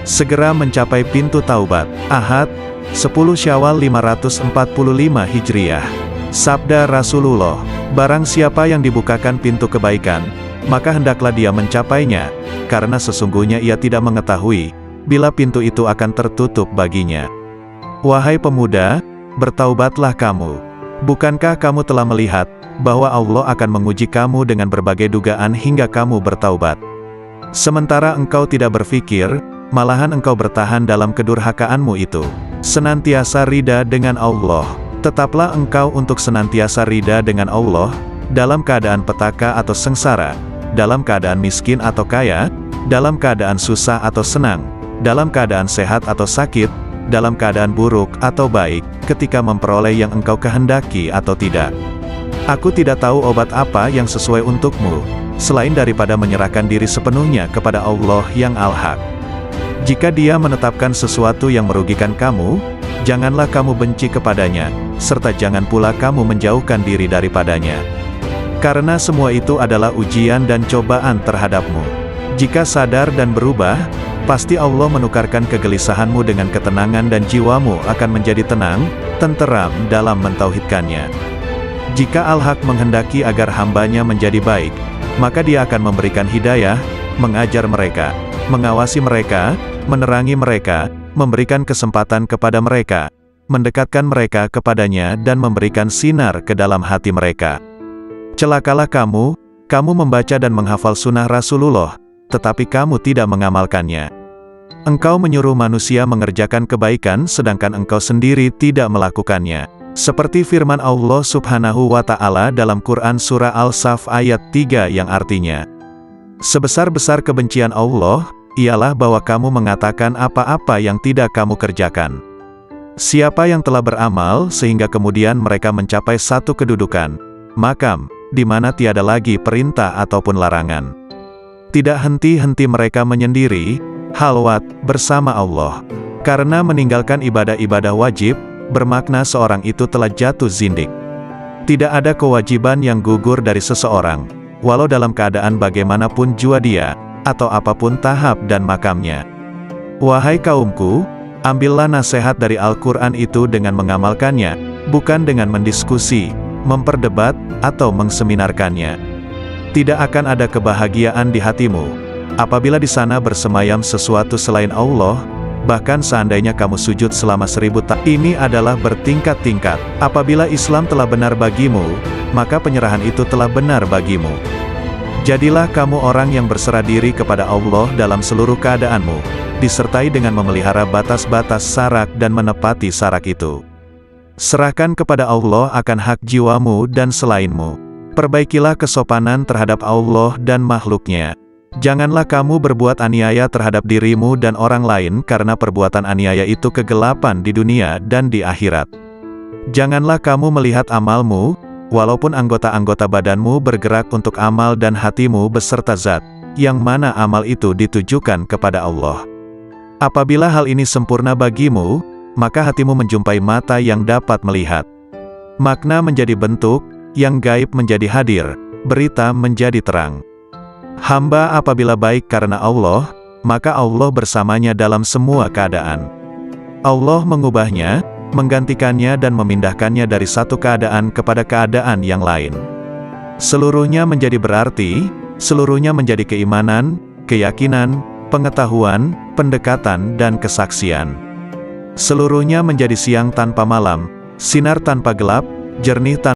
Segera mencapai pintu taubat. Ahad, 10 Syawal 545 Hijriah. Sabda Rasulullah, barang siapa yang dibukakan pintu kebaikan, maka hendaklah dia mencapainya, karena sesungguhnya ia tidak mengetahui, bila pintu itu akan tertutup baginya. Wahai pemuda, bertaubatlah kamu. Bukankah kamu telah melihat, bahwa Allah akan menguji kamu dengan berbagai dugaan hingga kamu bertaubat? Sementara engkau tidak berpikir, malahan engkau bertahan dalam kedurhakaanmu itu. Senantiasa rida dengan Allah. Tetaplah engkau untuk senantiasa rida dengan Allah, dalam keadaan petaka atau sengsara, dalam keadaan miskin atau kaya, dalam keadaan susah atau senang, dalam keadaan sehat atau sakit, dalam keadaan buruk atau baik, ketika memperoleh yang engkau kehendaki atau tidak. Aku tidak tahu obat apa yang sesuai untukmu, selain daripada menyerahkan diri sepenuhnya kepada Allah yang Al-Haq. Jika Dia menetapkan sesuatu yang merugikan kamu, janganlah kamu benci kepadanya, serta jangan pula kamu menjauhkan diri daripadanya. Karena semua itu adalah ujian dan cobaan terhadapmu. Jika sadar dan berubah, pasti Allah menukarkan kegelisahanmu dengan ketenangan dan jiwamu akan menjadi tenang, tenteram dalam mentauhidkannya. Jika Al-Haq menghendaki agar hambanya menjadi baik, maka Dia akan memberikan hidayah, mengajar mereka, mengawasi mereka, menerangi mereka, memberikan kesempatan kepada mereka, mendekatkan mereka kepadanya dan memberikan sinar ke dalam hati mereka. Celakalah kamu membaca dan menghafal sunnah Rasulullah, tetapi kamu tidak mengamalkannya. Engkau menyuruh manusia mengerjakan kebaikan sedangkan engkau sendiri tidak melakukannya. Seperti firman Allah Subhanahu wa Ta'ala dalam Quran Surah Al-Saf ayat 3 yang artinya, sebesar-besar kebencian Allah, ialah bahwa kamu mengatakan apa-apa yang tidak kamu kerjakan. Siapa yang telah beramal sehingga kemudian mereka mencapai satu kedudukan, makam, di mana tiada lagi perintah ataupun larangan. Tidak henti-henti mereka menyendiri, halwat, bersama Allah. Karena meninggalkan ibadah-ibadah wajib, bermakna seorang itu telah jatuh zindik. Tidak ada kewajiban yang gugur dari seseorang, walau dalam keadaan bagaimanapun jua dia, atau apapun tahap dan makamnya. Wahai kaumku, ambillah nasihat dari Al-Quran itu dengan mengamalkannya, bukan dengan mendiskusi, memperdebat, atau mengseminarkannya. Tidak akan ada kebahagiaan di hatimu, apabila di sana bersemayam sesuatu selain Allah, bahkan seandainya kamu sujud selama 1000 tahun. Ini adalah bertingkat-tingkat. Apabila Islam telah benar bagimu, maka penyerahan itu telah benar bagimu. Jadilah kamu orang yang berserah diri kepada Allah dalam seluruh keadaanmu, disertai dengan memelihara batas-batas syarak dan menepati syarak itu. Serahkan kepada Allah akan hak jiwamu dan selainmu. Perbaikilah kesopanan terhadap Allah dan makhluknya. Janganlah kamu berbuat aniaya terhadap dirimu dan orang lain karena perbuatan aniaya itu kegelapan di dunia dan di akhirat. Janganlah kamu melihat amalmu, walaupun anggota-anggota badanmu bergerak untuk amal dan hatimu beserta zat, yang mana amal itu ditujukan kepada Allah. Apabila hal ini sempurna bagimu, maka hatimu menjumpai mata yang dapat melihat. Makna menjadi bentuk, yang gaib menjadi hadir, berita menjadi terang. Hamba apabila baik karena Allah, maka Allah bersamanya dalam semua keadaan. Allah mengubahnya, menggantikannya dan memindahkannya dari satu keadaan kepada keadaan yang lain. Seluruhnya menjadi berarti, seluruhnya menjadi keimanan, keyakinan, pengetahuan, pendekatan dan kesaksian. Seluruhnya menjadi siang tanpa malam, sinar tanpa gelap, jernih tanpa